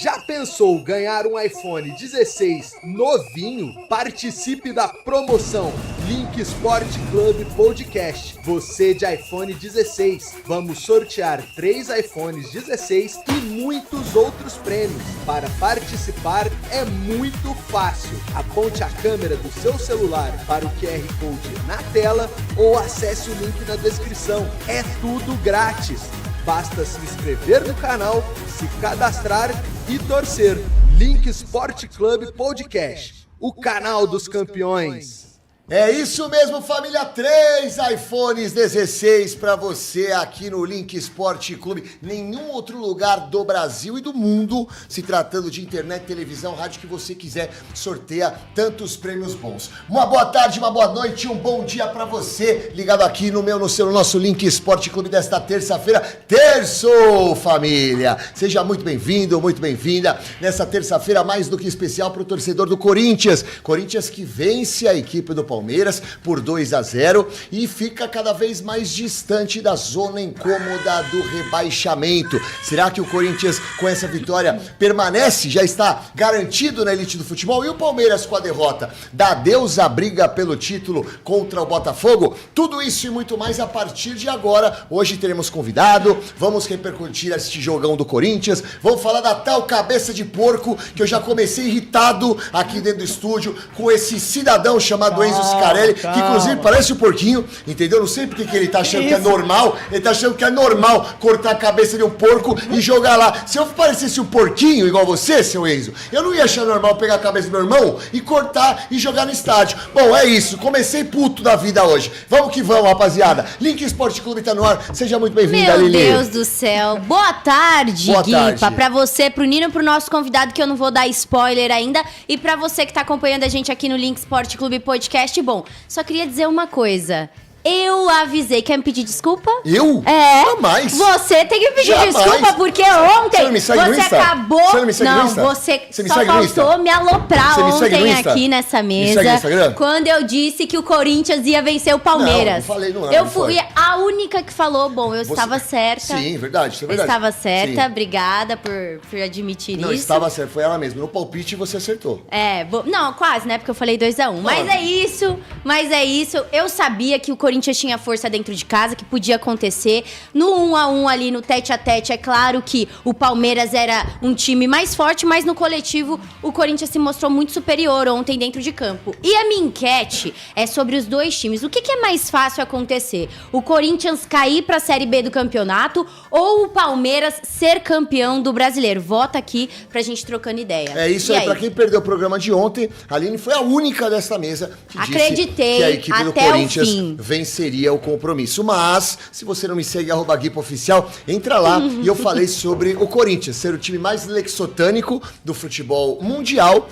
Já pensou ganhar um iPhone 16 novinho? Participe da promoção Link Sport Club Podcast. Você de iPhone 16. Vamos sortear 3 iPhones 16 e muitos outros prêmios. Para participar é muito fácil. Aponte a câmera do seu celular para o QR Code na tela ou acesse o link na descrição. É tudo grátis. Basta se inscrever no canal, se cadastrar e torcer. Link Sport Club Podcast, o canal dos campeões. É isso mesmo, família. 3 iPhones 16 para você aqui no Link Sport Clube. Nenhum outro lugar do Brasil e do mundo, se tratando de internet, televisão, rádio, que você quiser, sorteia tantos prêmios bons. Uma boa tarde, uma boa noite, um bom dia para você, ligado aqui no nosso Link Sport Clube desta terça-feira. Terço, família! Seja muito bem-vindo, muito bem-vinda nessa terça-feira mais do que especial para o torcedor do Corinthians. Corinthians que vence a equipe do Palmeiras por 2-0 e fica cada vez mais distante da zona incômoda do rebaixamento. Será que o Corinthians, com essa vitória, permanece? Já está garantido na elite do futebol? E o Palmeiras, com a derrota, dá adeus à briga pelo título contra o Botafogo? Tudo isso e muito mais a partir de agora. Hoje teremos convidado, vamos repercutir este jogão do Corinthians, vamos falar da tal cabeça de porco que eu já comecei irritado aqui dentro do estúdio com esse cidadão chamado Enzo Scarelli, que inclusive parece um porquinho, entendeu? Não sei porque que ele tá achando que é normal, ele tá achando que é normal cortar a cabeça de um porco e jogar lá. Se eu parecesse um porquinho igual você, seu Enzo, eu não ia achar normal pegar a cabeça do meu irmão e cortar e jogar no estádio. Bom, é isso, comecei puto da vida hoje. Vamos que vamos, rapaziada. Link Sport Clube tá no ar, seja muito bem-vinda, Lili. Meu Deus do céu. Boa tarde, Boa Guipa. tarde. Pra você, pro Nino, pro nosso convidado, que eu não vou dar spoiler ainda, e pra você que tá acompanhando a gente aqui no Link Sport Clube Podcast. Bom, só queria dizer uma coisa. Eu avisei. Quer me pedir desculpa? Eu? É. Jamais. Você tem que pedir Jamais. desculpa, porque ontem Você não me segue no você Insta? acabou... Você não me segue no Insta? Você me só segue no Insta? faltou me aloprar Você me segue no ontem Insta? aqui nessa Me mesa. segue no Instagram? Quando eu disse que o Corinthians ia vencer o Palmeiras. Não falei, não. Eu não fui foi. a única que falou, bom, eu estava certa. Sim, verdade, isso é Eu verdade. estava certa, Sim. obrigada por admitir Não, isso. estava certo, foi ela mesma. No palpite você acertou. Não, quase, né? Porque eu falei 2-1. Mas é isso. Eu sabia que o Corinthians tinha força dentro de casa, que podia acontecer. No 1-1 ali, no tete-a-tete, é claro que o Palmeiras era um time mais forte, mas no coletivo o Corinthians se mostrou muito superior ontem dentro de campo. E a minha enquete é sobre os dois times. O que é mais fácil acontecer? O Corinthians cair pra Série B do campeonato ou o Palmeiras ser campeão do Brasileiro? Vota aqui pra gente trocando ideia. É isso aí, pra quem perdeu o programa de ontem, a Aline foi a única dessa mesa que Acreditei disse que a equipe do até o Corinthians fim. venceria o compromisso. Mas, se você não me segue, @guipaoficial, entra lá e eu falei sobre o Corinthians ser o time mais lexotânico do futebol mundial.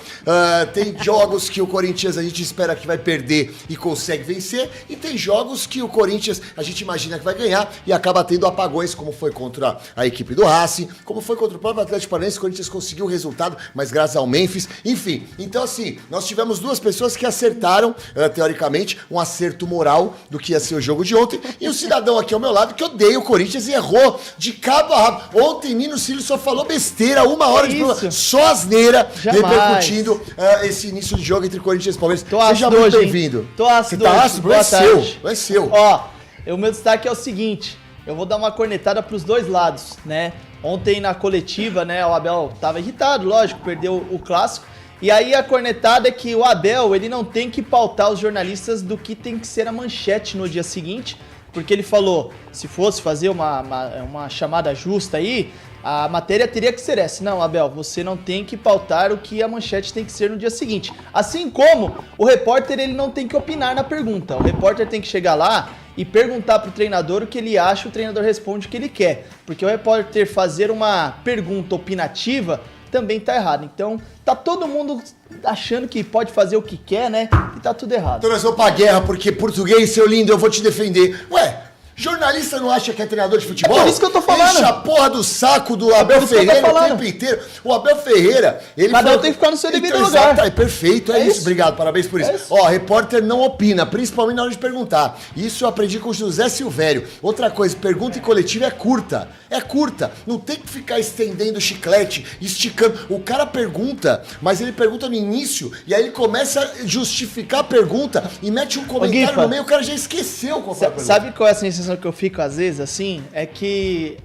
Tem jogos que o Corinthians a gente espera que vai perder e consegue vencer, e tem jogos que o Corinthians a gente imagina que vai ganhar e acaba tendo apagões, como foi contra a equipe do Racing, como foi contra o próprio Atlético Paranaense. O Corinthians conseguiu o resultado, mas graças ao Memphis, enfim. Então assim, nós tivemos 2 pessoas que acertaram, teoricamente, um acerto moral do que ia ser o jogo de ontem, e o cidadão aqui ao meu lado que odeia o Corinthians e errou de cabo a rabo. Ontem Nino Cílio só falou besteira, 1 hora de programa, só asneira, repercutindo esse início de jogo entre Corinthians e Palmeiras. Seja muito bem-vindo. Tô ácido. Você tá ácido? Boa tarde. É seu. Ó, o meu destaque é o seguinte, eu vou dar uma cornetada pros dois lados, né? Ontem na coletiva, né, o Abel tava irritado, lógico, perdeu o clássico. E aí a cornetada é que o Abel, ele não tem que pautar os jornalistas do que tem que ser a manchete no dia seguinte, porque ele falou, se fosse fazer uma chamada justa aí, a matéria teria que ser essa. Não, Abel, você não tem que pautar o que a manchete tem que ser no dia seguinte. Assim como o repórter, ele não tem que opinar na pergunta. O repórter tem que chegar lá e perguntar pro treinador o que ele acha, o treinador responde o que ele quer. Porque o repórter fazer uma pergunta opinativa também tá errado. Então, tá todo mundo achando que pode fazer o que quer, né? E tá tudo errado. Então nós vamos pra guerra, porque português, seu lindo, eu vou te defender. Ué, Jornalista não acha que é treinador de futebol? É por isso que eu tô falando. Enche a porra do saco do Abel Ferreira o tempo inteiro. O Abel Ferreira, ele Cada um tem que ficar no seu devido lugar. Exato, é perfeito, é isso. Obrigado, parabéns por isso. isso. Ó, repórter não opina, principalmente na hora de perguntar. Isso eu aprendi com o José Silvério. Outra coisa, pergunta em coletiva é curta. É curta. Não tem que ficar estendendo o chiclete, esticando. O cara pergunta, mas ele pergunta no início, e aí ele começa a justificar a pergunta e mete um comentário no meio, o cara já esqueceu qual foi a pergunta. Sabe qual é a sensação que eu fico às vezes, assim? É que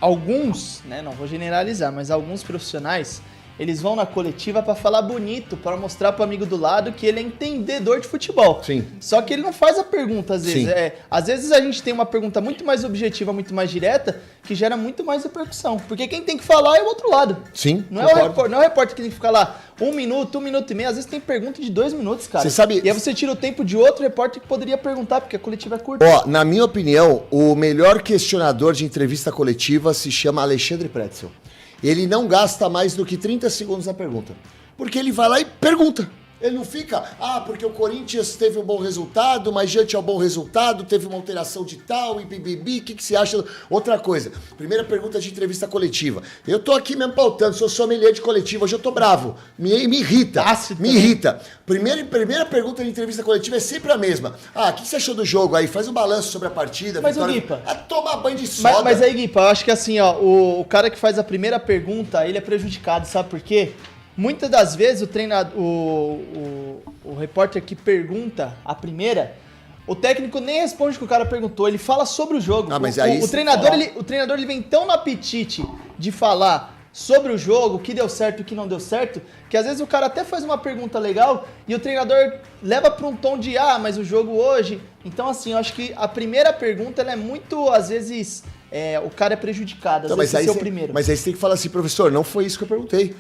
alguns, né, não vou generalizar, mas alguns profissionais, eles vão na coletiva pra falar bonito, pra mostrar pro amigo do lado que ele é entendedor de futebol. Sim. Só que ele não faz a pergunta às vezes. Sim. Às vezes a gente tem uma pergunta muito mais objetiva, muito mais direta, que gera muito mais repercussão. Porque quem tem que falar é o outro lado. Sim, não é o repórter que tem que ficar lá 1 minuto e meio. Às vezes tem pergunta de 2 minutos, cara. Você sabe... E aí você tira o tempo de outro repórter que poderia perguntar, porque a coletiva é curta. Ó, na minha opinião, o melhor questionador de entrevista coletiva se chama Alexandre Pretzel. Ele não gasta mais do que 30 segundos na pergunta. Porque ele vai lá e pergunta. Ele não fica, porque o Corinthians teve um bom resultado, mas diante ao bom resultado teve uma alteração de tal e bibibi, o que você acha? Outra coisa, primeira pergunta de entrevista coletiva. Eu tô aqui mesmo pautando, sou sommelier de coletiva, hoje eu tô bravo. Me irrita, me irrita. Primeira pergunta de entrevista coletiva é sempre a mesma. O que você achou do jogo aí? Faz um balanço sobre a partida. Mas vitória. o Guipa... tomar banho de soda. Mas aí, Guipa, eu acho que assim, ó, o cara que faz a primeira pergunta, ele é prejudicado, sabe por quê? Muitas das vezes o treinador, o repórter que pergunta a primeira, o técnico nem responde o que o cara perguntou, ele fala sobre o jogo. Mas aí o treinador ele vem tão no apetite de falar sobre o jogo, o que deu certo e o que não deu certo, que às vezes o cara até faz uma pergunta legal e o treinador leva para um tom de mas o jogo hoje... Então assim, eu acho que a primeira pergunta ela é muito, às vezes... o cara é prejudicado, às vezes o primeiro. Mas aí você tem que falar assim, professor, não foi isso que eu perguntei.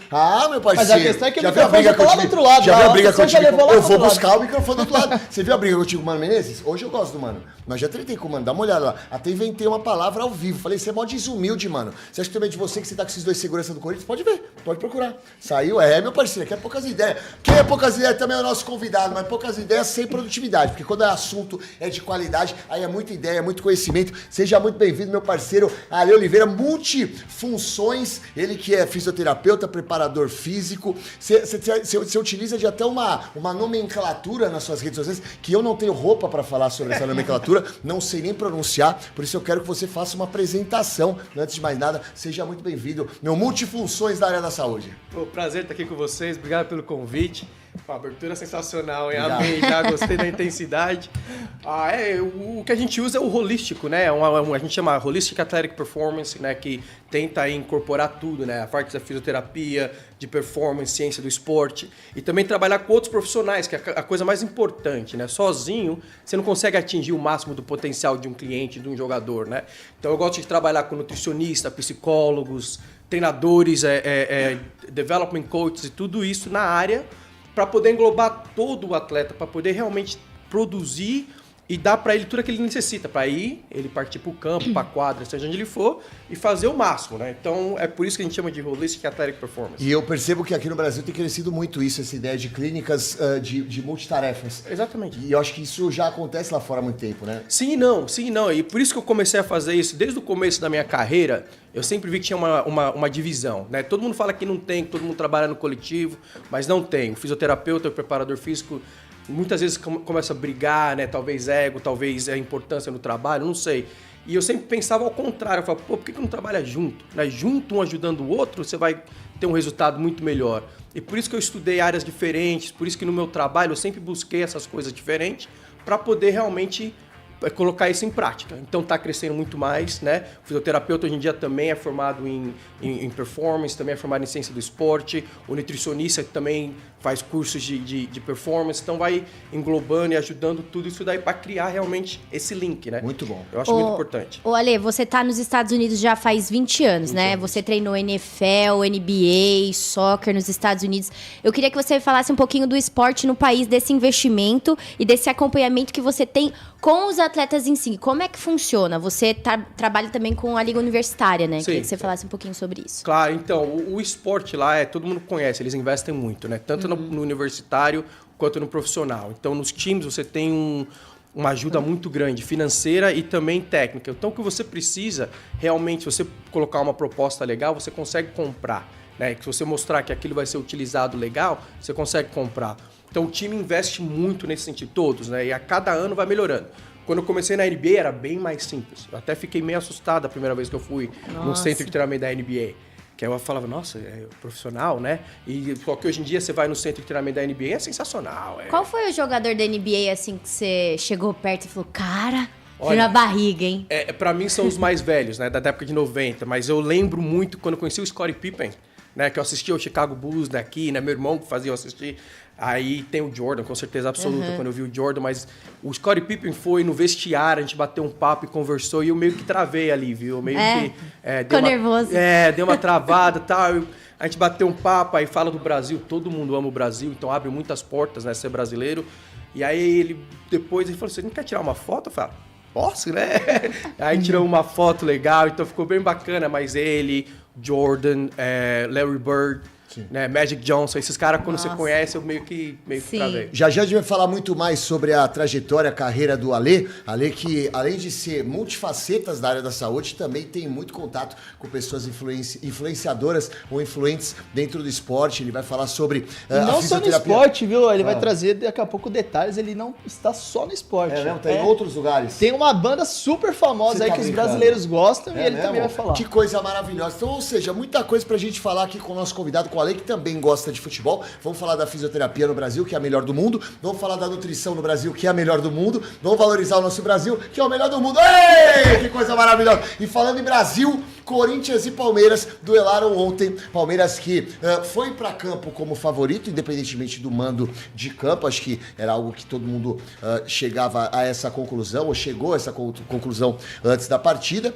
Meu parceiro. Mas a questão é que o microfone já tá lá do outro lado. Já viu a briga contigo? Eu vou lado. buscar o microfone do outro lado. Você viu a briga contigo com o Mano Menezes? Hoje eu gosto do Mano. Mas já tretei com o Mano, dá uma olhada lá. Até inventei uma palavra ao vivo. Falei, você é mó desumilde, mano. Você acha que também de você que você tá com esses dois seguranças do Corinthians? Pode ver, pode procurar. Saiu, meu parceiro, aqui é poucas ideias. Quem é poucas ideias também é o nosso convidado, mas poucas ideias sem produtividade. Porque quando o assunto é de qualidade, aí é muita ideia, é muito conhecimento. Seja muito bem-vindo, meu parceiro Ale Oliveira, multifunções, ele que é fisioterapeuta, preparador físico, você utiliza de até uma nomenclatura nas suas redes sociais, que eu não tenho roupa para falar sobre essa nomenclatura, não sei nem pronunciar, por isso eu quero que você faça uma apresentação. Antes de mais nada, seja muito bem-vindo, meu multifunções da área da saúde. Prazer estar aqui com vocês, obrigado pelo convite. Uma abertura sensacional, hein? Amei, já gostei da intensidade. O que a gente usa é o holístico, né? A gente chama Holistic Athletic Performance, né? Que tenta aí incorporar tudo, né? A parte da fisioterapia, de performance, ciência do esporte. E também trabalhar com outros profissionais, que é a coisa mais importante, né? Sozinho, você não consegue atingir o máximo do potencial de um cliente, de um jogador, né? Então eu gosto de trabalhar com nutricionista, psicólogos, treinadores, development coaches e tudo isso na área, para poder englobar todo o atleta, para poder realmente produzir e dar para ele tudo aquilo que ele necessita, para ir ele partir para o campo, para a quadra, seja onde ele for, e fazer o máximo, né? Então é por isso que a gente chama de Holistic Athletic Performance. E eu percebo que aqui no Brasil tem crescido muito isso, essa ideia de clínicas de multitarefas. Exatamente. E eu acho que isso já acontece lá fora há muito tempo, né? Sim e não. E por isso que eu comecei a fazer isso desde o começo da minha carreira. Eu sempre vi que tinha uma divisão, né? Todo mundo fala que não tem, que todo mundo trabalha no coletivo, mas não tem. O fisioterapeuta, o preparador físico, muitas vezes começa a brigar, né? Talvez ego, talvez a importância no trabalho, não sei. E eu sempre pensava ao contrário, eu falava, por que não trabalha junto? Né? Junto, um ajudando o outro, você vai ter um resultado muito melhor. E por isso que eu estudei áreas diferentes, por isso que no meu trabalho eu sempre busquei essas coisas diferentes para poder realmente colocar isso em prática. Então está crescendo muito mais, né? O fisioterapeuta hoje em dia também é formado em performance, também é formado em ciência do esporte, o nutricionista também faz cursos de performance, então vai englobando e ajudando tudo isso daí para criar realmente esse link, né? Muito bom. Eu acho muito importante. Ô Ale, você tá nos Estados Unidos já faz 20 anos, né? Você treinou NFL, NBA, soccer nos Estados Unidos. Eu queria que você falasse um pouquinho do esporte no país, desse investimento e desse acompanhamento que você tem com os atletas em si. Como é que funciona? Você trabalha também com a Liga Universitária, né? Sim. Queria que você falasse um pouquinho sobre isso. Claro, então, o esporte lá, todo mundo conhece, eles investem muito, né? Tanto no universitário quanto no profissional. Então, nos times você tem uma ajuda muito grande, financeira e também técnica. Então, o que você precisa, realmente, se você colocar uma proposta legal, você consegue comprar. Né? Que se você mostrar que aquilo vai ser utilizado legal, você consegue comprar. Então, o time investe muito nesse sentido, todos, né? E a cada ano vai melhorando. Quando eu comecei na NBA, era bem mais simples. Eu até fiquei meio assustado a primeira vez que eu fui no centro de treinamento da NBA. Que aí eu falava, nossa, é profissional, né? E só que hoje em dia você vai no centro de treinamento da NBA, é sensacional. Qual foi o jogador da NBA, assim, que você chegou perto e falou, cara, Olha, na barriga, hein? Pra mim são os mais velhos, né? Da época de 90. Mas eu lembro muito quando eu conheci o Scottie Pippen, né? Que eu assistia o Chicago Bulls daqui, né? Meu irmão que fazia eu assistir. Aí tem o Jordan, com certeza absoluta, quando eu vi o Jordan. Mas o Scottie Pippen foi no vestiário, a gente bateu um papo e conversou. E eu meio que travei ali, viu? Meio que... Ficou nervoso. Deu uma travada e tal. A gente bateu um papo, aí fala do Brasil. Todo mundo ama o Brasil, então abre muitas portas, né? Ser brasileiro. E aí depois ele falou, você não quer tirar uma foto? Eu falei, posso, né? Aí tirou uma foto legal, então ficou bem bacana. Mas ele, Jordan, Larry Bird, né, Magic Johnson, esses caras, quando você conhece, eu meio que travei. Já a gente vai falar muito mais sobre a trajetória, a carreira do Ale. Ale que, além de ser multifacetas da área da saúde, também tem muito contato com pessoas influenciadoras ou influentes dentro do esporte. Ele vai falar sobre e não só no esporte, viu? Ele vai trazer daqui a pouco detalhes. Ele não está só no esporte. É mesmo? Tá em outros lugares. Tem uma banda super famosa aí que os brasileiros gostam e ele mesmo? também vai falar. Que coisa maravilhosa. Então, ou seja, muita coisa pra gente falar aqui com o nosso convidado, com o Ale, que também gosta de futebol. Vamos falar da fisioterapia no Brasil, que é a melhor do mundo. Vamos falar da nutrição no Brasil, que é a melhor do mundo. Vamos valorizar o nosso Brasil, que é o melhor do mundo. Ei, que coisa maravilhosa. E falando em Brasil, Corinthians e Palmeiras duelaram ontem. Palmeiras que foi pra campo como favorito, independentemente do mando de campo. Acho que era algo que todo mundo chegava a essa conclusão, ou chegou a essa conclusão antes da partida.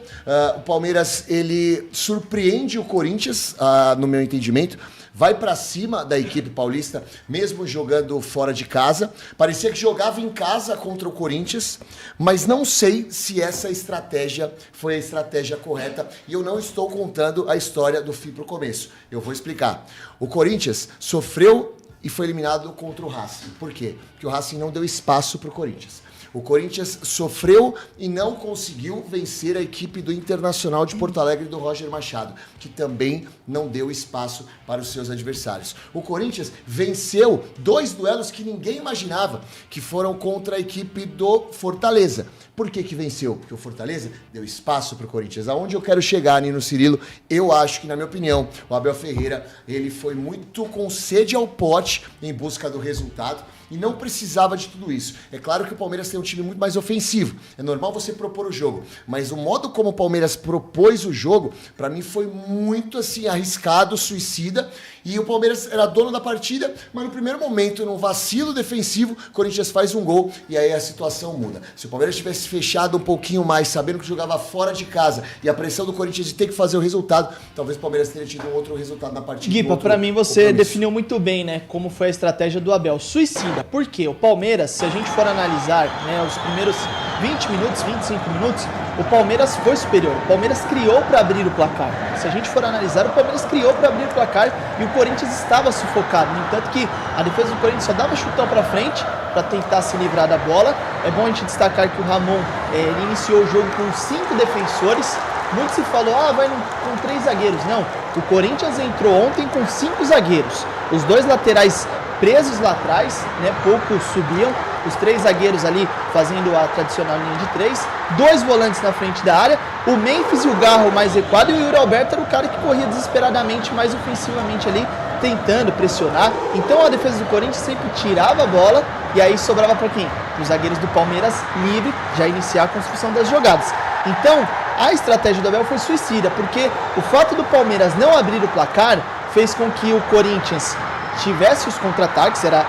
O Palmeiras, ele surpreende o Corinthians, no meu entendimento. Vai pra cima da equipe paulista, mesmo jogando fora de casa. Parecia que jogava em casa contra o Corinthians, mas não sei se essa estratégia foi a estratégia correta. E eu não estou contando a história do fim pro começo. Eu vou explicar. O Corinthians sofreu e foi eliminado contra o Racing. Por quê? Porque o Racing não deu espaço pro Corinthians. O Corinthians sofreu e não conseguiu vencer a equipe do Internacional de Porto Alegre do Roger Machado, que também não deu espaço para os seus adversários. O Corinthians venceu 2 duelos que ninguém imaginava, que foram contra a equipe do Fortaleza. Por que venceu? Porque o Fortaleza deu espaço para o Corinthians. Aonde eu quero chegar, Nino Cirilo, eu acho que, na minha opinião, o Abel Ferreira, ele foi muito com sede ao pote em busca do resultado e não precisava de tudo isso. É claro que o Palmeiras tem um time muito mais ofensivo. É normal você propor o jogo, mas o modo como o Palmeiras propôs o jogo, para mim foi muito assim arriscado, suicida, e o Palmeiras era dono da partida, mas no primeiro momento, num vacilo defensivo, o Corinthians faz um gol e aí a situação muda. Se o Palmeiras tivesse fechado um pouquinho mais, sabendo que jogava fora de casa e a pressão do Corinthians de ter que fazer o resultado, talvez o Palmeiras teria tido um outro resultado na partida. Guipa, pra mim você definiu muito bem, né, como foi a estratégia do Abel. Suicida. Por quê? O Palmeiras, se a gente for analisar, né, os primeiros 20 minutos, 25 minutos, o Palmeiras foi superior. O Palmeiras criou para abrir o placar. Se a gente for analisar, o Palmeiras criou para abrir o placar e o Corinthians estava sufocado. No entanto que a defesa do Corinthians só dava chutão para frente para tentar se livrar da bola. É bom a gente destacar que o Ramon ele iniciou o jogo com 5 defensores. Muito se falou, vai com 3 zagueiros. Não, o Corinthians entrou ontem com 5 zagueiros. Os 2 laterais presos lá atrás, né, poucos subiam, os 3 zagueiros ali fazendo a tradicional linha de 3, 2 volantes na frente da área, o Memphis e o Garro mais recuado, e o Yuri Alberto era o cara que corria desesperadamente, mais ofensivamente ali, tentando pressionar. Então a defesa do Corinthians sempre tirava a bola, e aí sobrava para quem? Para os zagueiros do Palmeiras livre, já iniciar a construção das jogadas. Então, a estratégia do Abel foi suicida, porque o fato do Palmeiras não abrir o placar fez com que o Corinthians tivesse os contra-ataques, era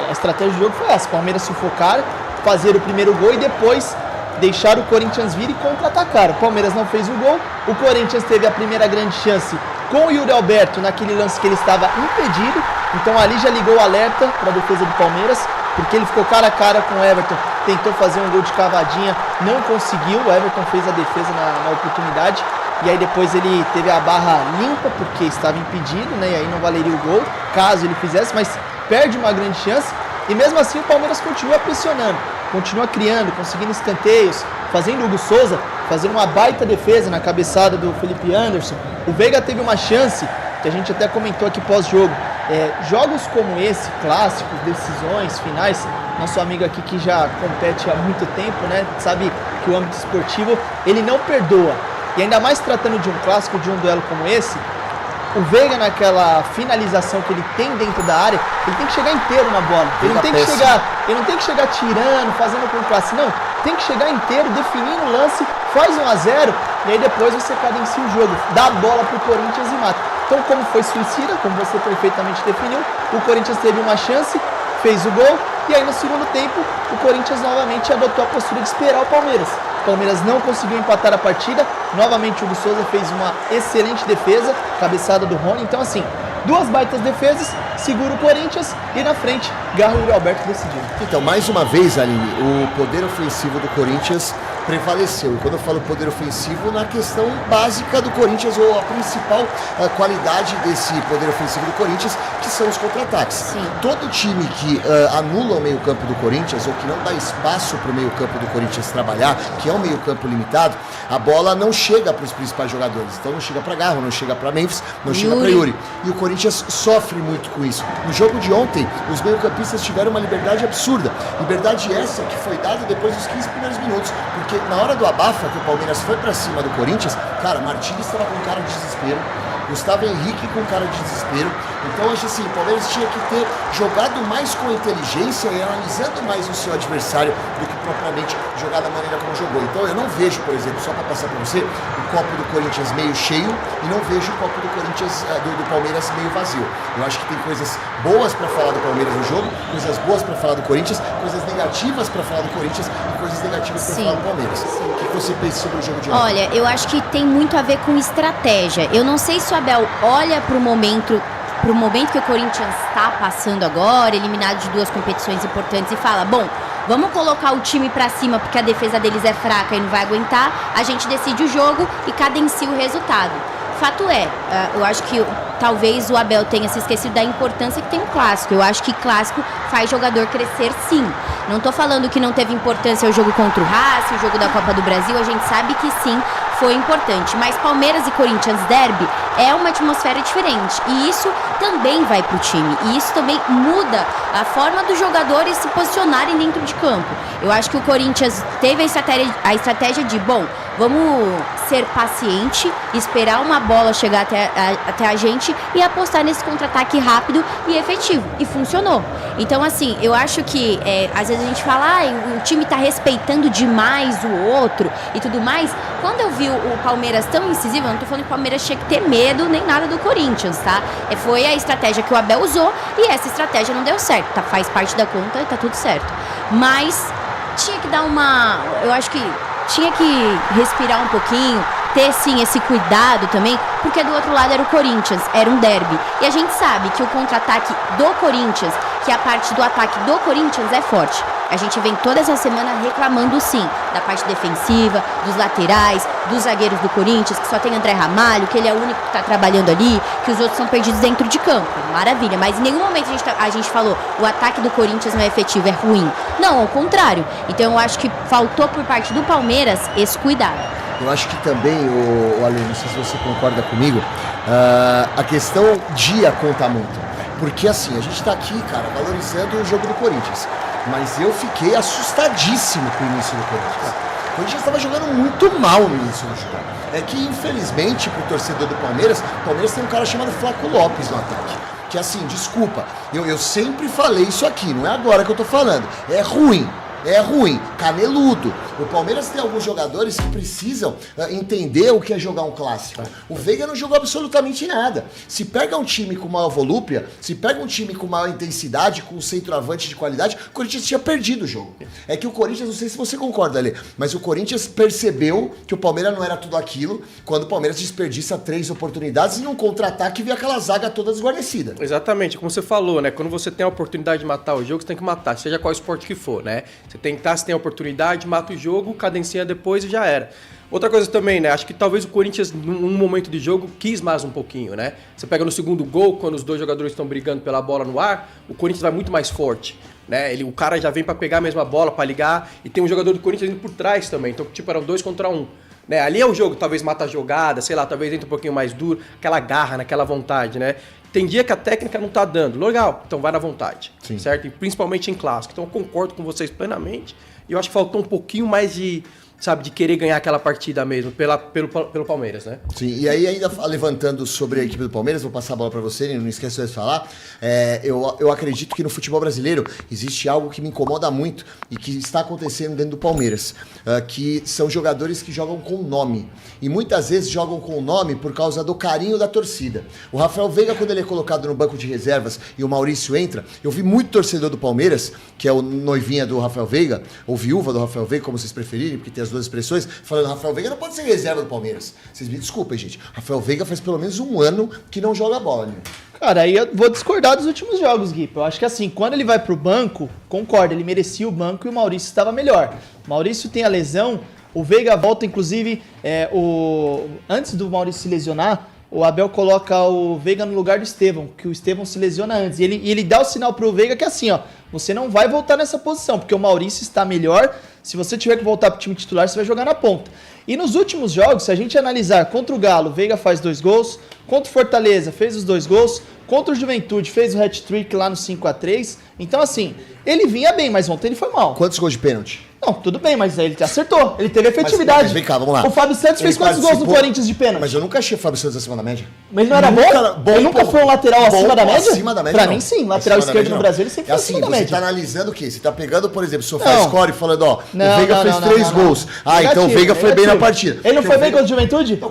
a estratégia do jogo foi essa, Palmeiras sufocar, fazer o primeiro gol e depois deixar o Corinthians vir e contra-atacar. O Palmeiras não fez o gol, o Corinthians teve a primeira grande chance com o Yuri Alberto naquele lance que ele estava impedido, então ali já ligou o alerta para a defesa do Palmeiras, porque ele ficou cara a cara com o Everton, tentou fazer um gol de cavadinha, não conseguiu, o Everton fez a defesa na oportunidade, e aí depois ele teve a barra limpa, porque estava impedido, né, e aí não valeria o gol, caso ele fizesse, mas perde uma grande chance, E mesmo assim o Palmeiras continua pressionando, continua criando, conseguindo escanteios, fazendo o Hugo Souza fazer uma baita defesa na cabeçada do Felipe Anderson. O Veiga teve uma chance, que a gente até comentou aqui pós-jogo. Jogos como esse, clássicos, decisões, finais, nosso amigo aqui que já compete há muito tempo, né, sabe que o âmbito esportivo, ele não perdoa. E ainda mais tratando de um clássico, de um duelo como esse, o Veiga, naquela finalização que ele tem dentro da área, ele tem que chegar inteiro na bola. Ele não tem que chegar tirando, fazendo com classe, não. Tem que chegar inteiro, definindo o lance, faz 1-0 e aí depois você cadencia o jogo, dá a bola pro Corinthians e mata. Então, como foi suicida, como você perfeitamente definiu, o Corinthians teve uma chance, fez o gol e aí no segundo tempo o Corinthians novamente adotou a postura de esperar o Palmeiras. O Palmeiras não conseguiu empatar a partida, novamente o Hugo Souza fez uma excelente defesa, cabeçada do Rony, então assim, duas baitas defesas, segura o Corinthians e na frente, Garra e o Yuri Alberto decidindo. Então, mais uma vez, Aline, o poder ofensivo do Corinthians prevaleceu. E quando eu falo poder ofensivo, na questão básica do Corinthians, ou a principal qualidade desse poder ofensivo do Corinthians, que são os contra-ataques. Sim. Todo time que anula o meio-campo do Corinthians, ou que não dá espaço para o meio-campo do Corinthians trabalhar, que é um meio-campo limitado, a bola não chega para os principais jogadores. Então não chega para Garra, não chega para Memphis, não chega para Yuri. E o Corinthians sofre muito com isso. No jogo de ontem, os meio-campistas tiveram uma liberdade absurda. Liberdade essa que foi dada depois dos 15 primeiros minutos. Porque na hora do abafa, que o Palmeiras foi pra cima do Corinthians, cara, Martínez estava com cara de desespero, Gustavo Henrique com cara de desespero. Então, acho assim, o Palmeiras tinha que ter jogado mais com inteligência e analisando mais o seu adversário do que propriamente jogar da maneira como jogou. Então, eu não vejo, por exemplo, só para passar para você, o copo do Corinthians meio cheio e não vejo o copo do Corinthians, do Palmeiras meio vazio. Eu acho que tem coisas boas para falar do Palmeiras no jogo, coisas boas para falar do Corinthians, coisas negativas para falar do Corinthians e coisas negativas para falar do Palmeiras. O que você pensa sobre o jogo de ontem? Olha, eu acho que tem muito a ver com estratégia. Eu não sei se o Abel olha pro momento que o Corinthians está passando agora, eliminado de duas competições importantes, e fala, bom, vamos colocar o time pra cima porque a defesa deles é fraca e não vai aguentar, a gente decide o jogo e cadencia o resultado. Fato é, eu acho que talvez o Abel tenha se esquecido da importância que tem o clássico. Eu acho que clássico faz jogador crescer, sim. Não tô falando que não teve importância o jogo contra o Racing, o jogo da Copa do Brasil, a gente sabe que sim, foi importante. Mas Palmeiras e Corinthians Derby é uma atmosfera diferente. E isso também vai pro time. E isso também muda a forma dos jogadores se posicionarem dentro de campo. Eu acho que o Corinthians teve a estratégia de, bom, vamos ser paciente, esperar uma bola chegar até a gente e apostar nesse contra-ataque rápido e efetivo. E funcionou. Então, assim, eu acho que às vezes a gente fala, o time tá respeitando demais o outro e tudo mais. Quando eu vi o Palmeiras tão incisivo, eu não tô falando que o Palmeiras tinha que ter medo nem nada do Corinthians, tá? Foi a estratégia que o Abel usou e essa estratégia não deu certo, tá? Faz parte da conta e tá tudo certo. Mas tinha que dar eu acho que tinha que respirar um pouquinho, ter sim esse cuidado também, porque do outro lado era o Corinthians, era um derby. E a gente sabe que o contra-ataque do Corinthians, que a parte do ataque do Corinthians é forte. A gente vem toda essa semana reclamando sim, da parte defensiva, dos laterais, dos zagueiros do Corinthians, que só tem André Ramalho, que ele é o único que tá trabalhando ali, que os outros são perdidos dentro de campo. Maravilha, mas em nenhum momento a gente falou, o ataque do Corinthians não é efetivo, é ruim. Não, ao contrário. Então eu acho que faltou por parte do Palmeiras esse cuidado. Eu acho que também, Ale, não sei se você concorda comigo, a questão dia conta muito. Porque assim, a gente tá aqui, cara, valorizando o jogo do Corinthians. Mas eu fiquei assustadíssimo com o início do Corinthians. O Corinthians estava jogando muito mal no início do jogo. É que, infelizmente, pro torcedor do Palmeiras, o Palmeiras tem um cara chamado Flaco Lopes no ataque. Que assim, desculpa, eu sempre falei isso aqui, não é agora que eu tô falando. É ruim. Caneludo. O Palmeiras tem alguns jogadores que precisam entender o que é jogar um clássico. O Veiga não jogou absolutamente nada. Se pega um time com maior volúpia, se pega um time com maior intensidade, com um centroavante de qualidade, o Corinthians tinha perdido o jogo. É que o Corinthians, não sei se você concorda, Ale, mas o Corinthians percebeu que o Palmeiras não era tudo aquilo quando o Palmeiras desperdiça 3 oportunidades e num contra-ataque vê aquela zaga toda desguarnecida. Exatamente, como você falou, né? Quando você tem a oportunidade de matar o jogo, você tem que matar, seja qual esporte que for, né? Você tem que estar, se tem a oportunidade, mata o jogo, cadencia depois e já era. Outra coisa também, né? Acho que talvez o Corinthians, num momento de jogo, quis mais um pouquinho, né? Você pega no segundo gol, quando os dois jogadores estão brigando pela bola no ar, o Corinthians vai muito mais forte. né? O cara já vem pra pegar a mesma bola, pra ligar, e tem um jogador do Corinthians indo por trás também. Então, tipo, eram 2 contra 1. Né? Ali é o jogo, talvez mata a jogada, sei lá, talvez entre um pouquinho mais duro, aquela garra, naquela vontade, né? Tem dia que a técnica não tá dando. Legal, então vai na vontade, certo? E principalmente em clássico. Então eu concordo com vocês plenamente. E eu acho que faltou um pouquinho mais de querer ganhar aquela partida mesmo, pelo Palmeiras, né? Sim, e aí ainda levantando sobre a equipe do Palmeiras, vou passar a bola para você, não esqueça de falar, eu acredito que no futebol brasileiro existe algo que me incomoda muito e que está acontecendo dentro do Palmeiras, que são jogadores que jogam com nome, e muitas vezes jogam com nome por causa do carinho da torcida. O Rafael Veiga, quando ele é colocado no banco de reservas e o Maurício entra, eu vi muito torcedor do Palmeiras, que é o noivinha do Rafael Veiga, ou viúva do Rafael Veiga, como vocês preferirem, porque tem as duas expressões, falando, Rafael Veiga não pode ser reserva do Palmeiras. Vocês me desculpem, gente. Rafael Veiga faz pelo menos 1 ano que não joga bola, né? Cara, aí eu vou discordar dos últimos jogos, Gui. Eu acho que assim, quando ele vai pro banco, concordo, ele merecia o banco e o Maurício estava melhor. O Maurício tem a lesão, o Veiga volta, inclusive, antes do Maurício se lesionar, o Abel coloca o Veiga no lugar do Estevão, que o Estevão se lesiona antes. E ele dá o sinal pro Veiga que é assim, ó, você não vai voltar nessa posição, porque o Maurício está melhor. Se você tiver que voltar pro time titular, você vai jogar na ponta. E nos últimos jogos, se a gente analisar, contra o Galo, o Veiga faz 2 gols, contra o Fortaleza fez os 2 gols, contra o Juventude fez o hat-trick lá no 5-3. Então assim, ele vinha bem, mas ontem ele foi mal. Quantos gols de pênalti? Não, tudo bem, mas ele acertou. Ele teve efetividade. Mas vem cá, vamos lá. O Fábio Santos fez quantos gols no Corinthians de pênalti? Mas eu nunca achei o Fábio Santos acima da média. Mas ele não era bom? Ele nunca foi um lateral acima da média? Acima da média, Pra não. mim, sim. Lateral Acima da esquerdo média, no não. Brasil, ele sempre foi assim, acima da você média. tá analisando o quê? Você tá pegando, por exemplo, o SofaScore e falando, ó, Não, o Veiga não, fez não, 3 não, gols. não. Ah, então o Veiga foi bem na Negativo. partida. Ele não Porque foi o bem Veiga- contra o Juventude? Não,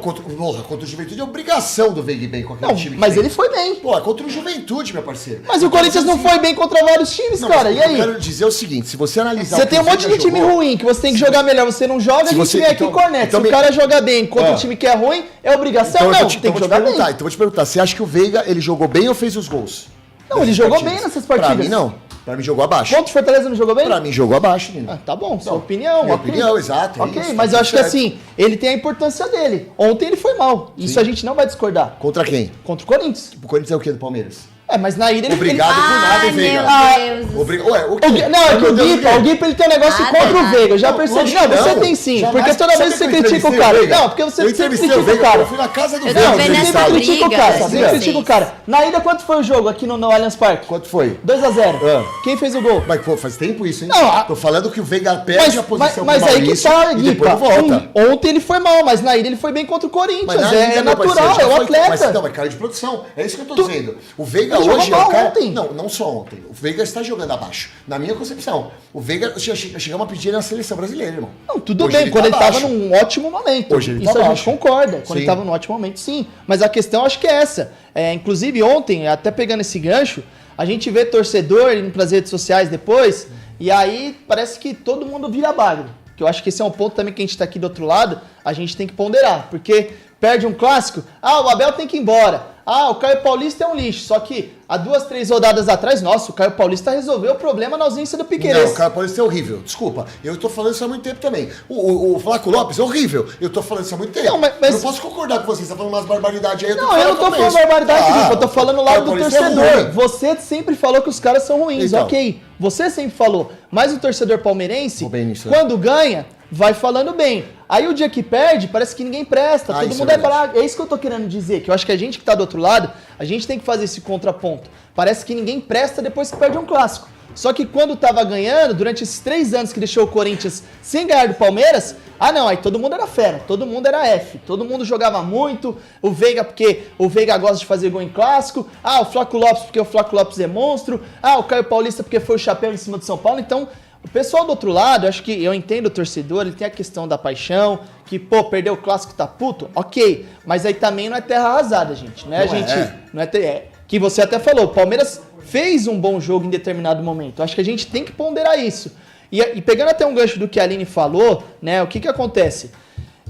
contra o Juventude é obrigação do Veiga ir bem com aquele Não, time. que mas tem. ele foi bem. Pô, é contra o Juventude, meu parceiro. Mas o Corinthians não foi bem contra vários times, Não, cara. mas E o que aí? eu quero dizer é o seguinte, se você analisar... Você o que tem um o monte de Veiga time jogou- ruim que você tem que jogar melhor. Você não joga, a gente você- vem aqui e então- corneta. então Se o cara joga bem contra o time que é ruim, é obrigação? Então, eu Não, vou te, tem então que vou te jogar bem. perguntar, então vou te perguntar, você acha que o Veiga, ele jogou bem ou fez os gols? Não, ele jogou bem nessas partidas. Pra mim, não. Pra mim, jogou abaixo. Contra o Fortaleza não jogou bem? Pra mim, jogou abaixo, menino. Ah, tá bom, sua opinião. minha ok. opinião, exato, é Ok, isso, mas tá eu acho que certo. assim, ele tem a importância dele. Ontem ele foi mal. Isso a gente não vai discordar. Contra quem? Contra o Corinthians. O Corinthians é o quê do Palmeiras? Mas na ida ele... Obrigado por nada, hein, Veiga? meu Deus. Ué, o quê? Não, é que Meu o Deus, Guipa, ele tem um negócio Nada, contra o nada. Veiga, eu já Não, percebi. lógico Não, que você não. tem sim, Jamais. porque toda Sabe vez que você eu critica o entrevistei cara. o Veiga? Não, porque você Eu sempre entrevistei critica o o Veiga, cara. eu fui na casa do Eu Veiga. tô vendo entrevistar essa ele. Sempre critica o briga, cara, essa sempre critica o vocês. cara. Na ida, quanto foi o jogo aqui no Allianz Parque? Quanto foi? 2-0. Ah. Quem fez o gol? Mas, pô, faz tempo isso, hein? Não, Tô falando que o Veiga perde a posição mas pro aí que Maurício tá, e depois Guipa. não volta. Ontem ele foi mal, mas na ida ele foi bem contra o Corinthians. Mas na É ida, meu parceiro, natural, já é o foi- atleta. Mas então, é cara de produção. É isso que eu tô dizendo. O Veiga Ele hoje é jogou o cara... mal ontem. Não só ontem. O Veiga está jogando abaixo. Na minha concepção. O Veiga... Chegamos a pedir ele na seleção brasileira, irmão. Não, tudo Hoje bem, quando tá ele tava abaixo. num ótimo momento. Hoje ele Isso tá a gente abaixo. concorda. Quando Sim. ele tava num ótimo momento, sim. Mas a questão acho que é essa. Inclusive ontem, até pegando esse gancho, a gente vê torcedor indo pras redes sociais depois, e aí parece que todo mundo vira bagre. Que eu acho que esse é um ponto também que a gente tá aqui do outro lado, a gente tem que ponderar. Porque perde um clássico, o Abel tem que ir embora. O Caio Paulista é um lixo. Só que há 2, 3 rodadas atrás, nossa, o Caio Paulista resolveu o problema na ausência do Piquerez. Não, o cara pode ser horrível. Desculpa. Eu tô falando isso há muito tempo também. O Flaco Lopes é horrível. Eu tô falando isso há muito tempo. Não, mas- Eu não posso concordar com vocês. Você tá falando umas barbaridades aí. Não, eu não tô falando barbaridade, Felipe, eu tô falando lá do torcedor. Você sempre falou que os caras são ruins, Então. ok. Você sempre falou. Mas o torcedor palmeirense, Vou bem nisso, né? quando ganha, vai falando bem. Aí o dia que perde, parece que ninguém presta. Todo isso mundo é é verdade. falar. É isso que eu tô querendo dizer, que eu acho que a gente que tá do outro lado, a gente tem que fazer esse contraponto. Parece que ninguém presta depois que perde um clássico. Só que quando tava ganhando, durante esses 3 anos que deixou o Corinthians sem ganhar do Palmeiras, aí todo mundo era fera, todo mundo era F, todo mundo jogava muito, o Veiga porque o Veiga gosta de fazer gol em clássico, o Flaco Lopes porque o Flaco Lopes é monstro, o Caio Paulista porque foi o chapéu em cima do São Paulo. Então, o pessoal do outro lado, eu acho que eu entendo o torcedor, ele tem a questão da paixão, que, perdeu o clássico, tá puto, ok, mas aí também não é terra arrasada, gente, né? Não é. Não é que você até falou, o Palmeiras fez um bom jogo em determinado momento. Acho que a gente tem que ponderar isso. E pegando até um gancho do que a Aline falou, né? O que acontece?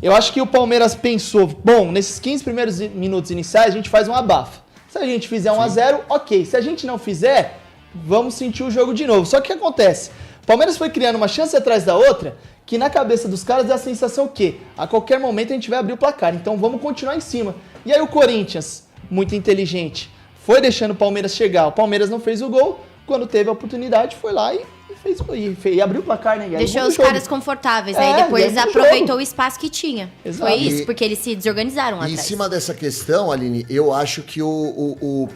Eu acho que o Palmeiras pensou, bom, nesses 15 primeiros minutos iniciais a gente faz um abafo. Se a gente fizer 1-0, ok. Se a gente não fizer, vamos sentir o jogo de novo. Só que o que acontece? O Palmeiras foi criando uma chance atrás da outra, que na cabeça dos caras é a sensação que a qualquer momento a gente vai abrir o placar. Então vamos continuar em cima. E aí o Corinthians, muito inteligente, foi deixando o Palmeiras chegar. O Palmeiras não fez o gol. quando teve a oportunidade, foi lá e abriu o placar, né? E aí Deixou mudou os o jogo. caras confortáveis, É, né? E e depois aí mudou o aproveitou jogo. o espaço que tinha. Exato. Foi isso, E- porque eles se desorganizaram lá E em atrás. cima dessa questão, Aline, eu acho que o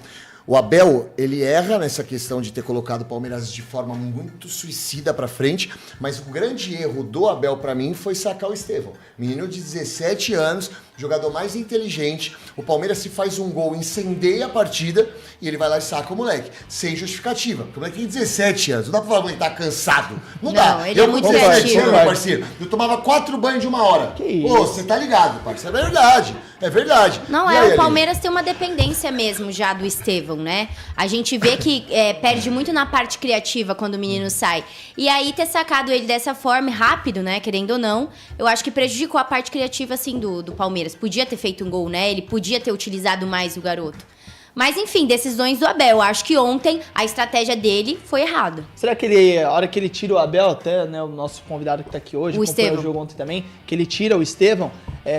Abel, ele erra nessa questão de ter colocado o Palmeiras de forma muito suicida pra frente, mas o grande erro do Abel pra mim foi sacar o Estevão. Menino de 17 anos, jogador mais inteligente, o Palmeiras se faz um gol, incendeia a partida e ele vai lá e saca o moleque, sem justificativa. Porque o moleque tem 17 anos, não dá pra falar que ele tá cansado. Não dá. Ele é muito com 17 criativo. anos, meu parceiro, eu tomava 4 banhos de 1 hora. Que isso? Pô, você tá ligado, parceiro, é verdade. É verdade. Não E é, aí, o Aline? Palmeiras tem uma dependência mesmo já do Estevão, né? A gente vê que perde muito na parte criativa quando o menino sai. E aí ter sacado ele dessa forma, rápido, né? Querendo ou não, eu acho que prejudicou a parte criativa, assim, do Palmeiras. Podia ter feito um gol, né? Ele podia ter utilizado mais o garoto. Mas, enfim, decisões do Abel. Eu acho que ontem a estratégia dele foi errada. Será que a hora que ele tira o Abel, até, né, o nosso convidado que tá aqui hoje, O acompanhou Estevão. o jogo ontem também, que ele tira o Estevão,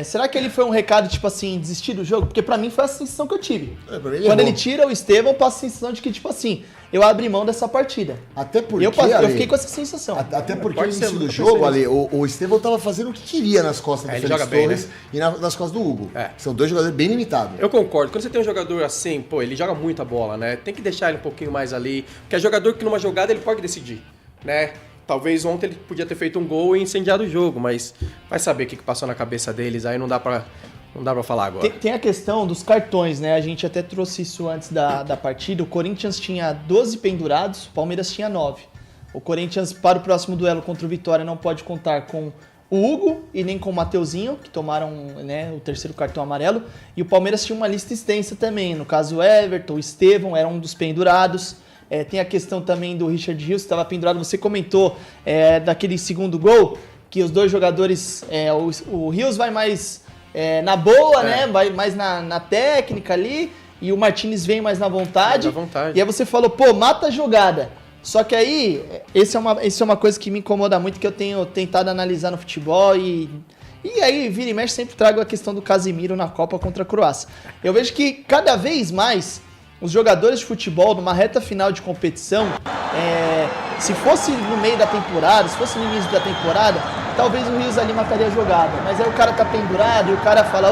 será que ele foi um recado, tipo assim, desistir do jogo? Porque pra mim foi a sensação que eu tive. Pra mim Quando errou. ele tira o Estevão, passa a sensação de que, tipo assim, eu abri mão dessa partida. Até porque, Eu Ale, fiquei com essa sensação. Até porque Pode no ser, início do nunca jogo, pensei Ale, o Estevão tava fazendo o que queria nas costas do ele Félix joga bem, Torres né? e nas costas do Hugo. É. São dois jogadores bem limitados. Eu concordo. Quando você tem um jogador assim, pô, ele joga muita bola, né? Tem que deixar ele um pouquinho mais ali. Porque é jogador que numa jogada ele pode decidir, né? Talvez ontem ele podia ter feito um gol e incendiado o jogo, mas vai saber o que passou na cabeça deles, aí não dá pra falar agora. Tem a questão dos cartões, né? A gente até trouxe isso antes da partida. O Corinthians tinha 12 pendurados, o Palmeiras tinha 9. O Corinthians, para o próximo duelo contra o Vitória, não pode contar com o Hugo e nem com o Mateuzinho, que tomaram, né, o terceiro cartão amarelo. E o Palmeiras tinha uma lista extensa também. No caso, o Everton, o Estevão, era um dos pendurados. Tem a questão também do Richard Rios, que estava pendurado. Você comentou daquele segundo gol, que os dois jogadores... o Rios vai mais... na boa, né? Vai mais na técnica ali. E o Martínez vem mais na vontade. Mais na vontade. E aí você falou, pô, mata a jogada. Só que aí, isso é uma coisa que me incomoda muito, que eu tenho tentado analisar no futebol. E aí, vira e mexe, sempre trago a questão do Casemiro na Copa contra a Croácia. Eu vejo que cada vez mais os jogadores de futebol, numa reta final de competição, se fosse no meio da temporada, se fosse no início da temporada, talvez o Rios ali mataria a jogada. Mas aí o cara tá pendurado e o cara fala,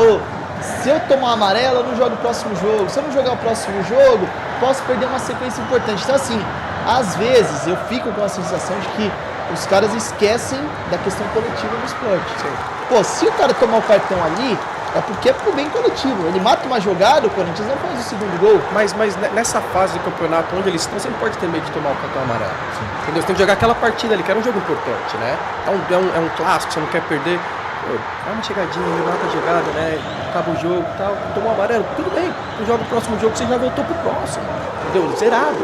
se eu tomar amarelo, eu não jogo o próximo jogo. Se eu não jogar o próximo jogo, posso perder uma sequência importante. Então, assim, às vezes eu fico com a sensação de que os caras esquecem da questão coletiva do esporte. Sim. Pô, se o cara tomar o cartão ali, é porque é pro bem coletivo. Ele mata uma jogada, o Corinthians não faz o segundo gol. Mas nessa fase do campeonato onde eles estão, você não pode ter medo de tomar o cartão amarelo. Entendeu? Você tem que jogar aquela partida ali, que era um jogo importante, né? É um clássico, você não quer perder. Pô, dá uma chegadinha, ele mata a jogada, né? Acaba o jogo e tal. Tomou amarelo, tudo bem. Não joga o próximo jogo, você já voltou pro próximo. Entendeu? Zerado.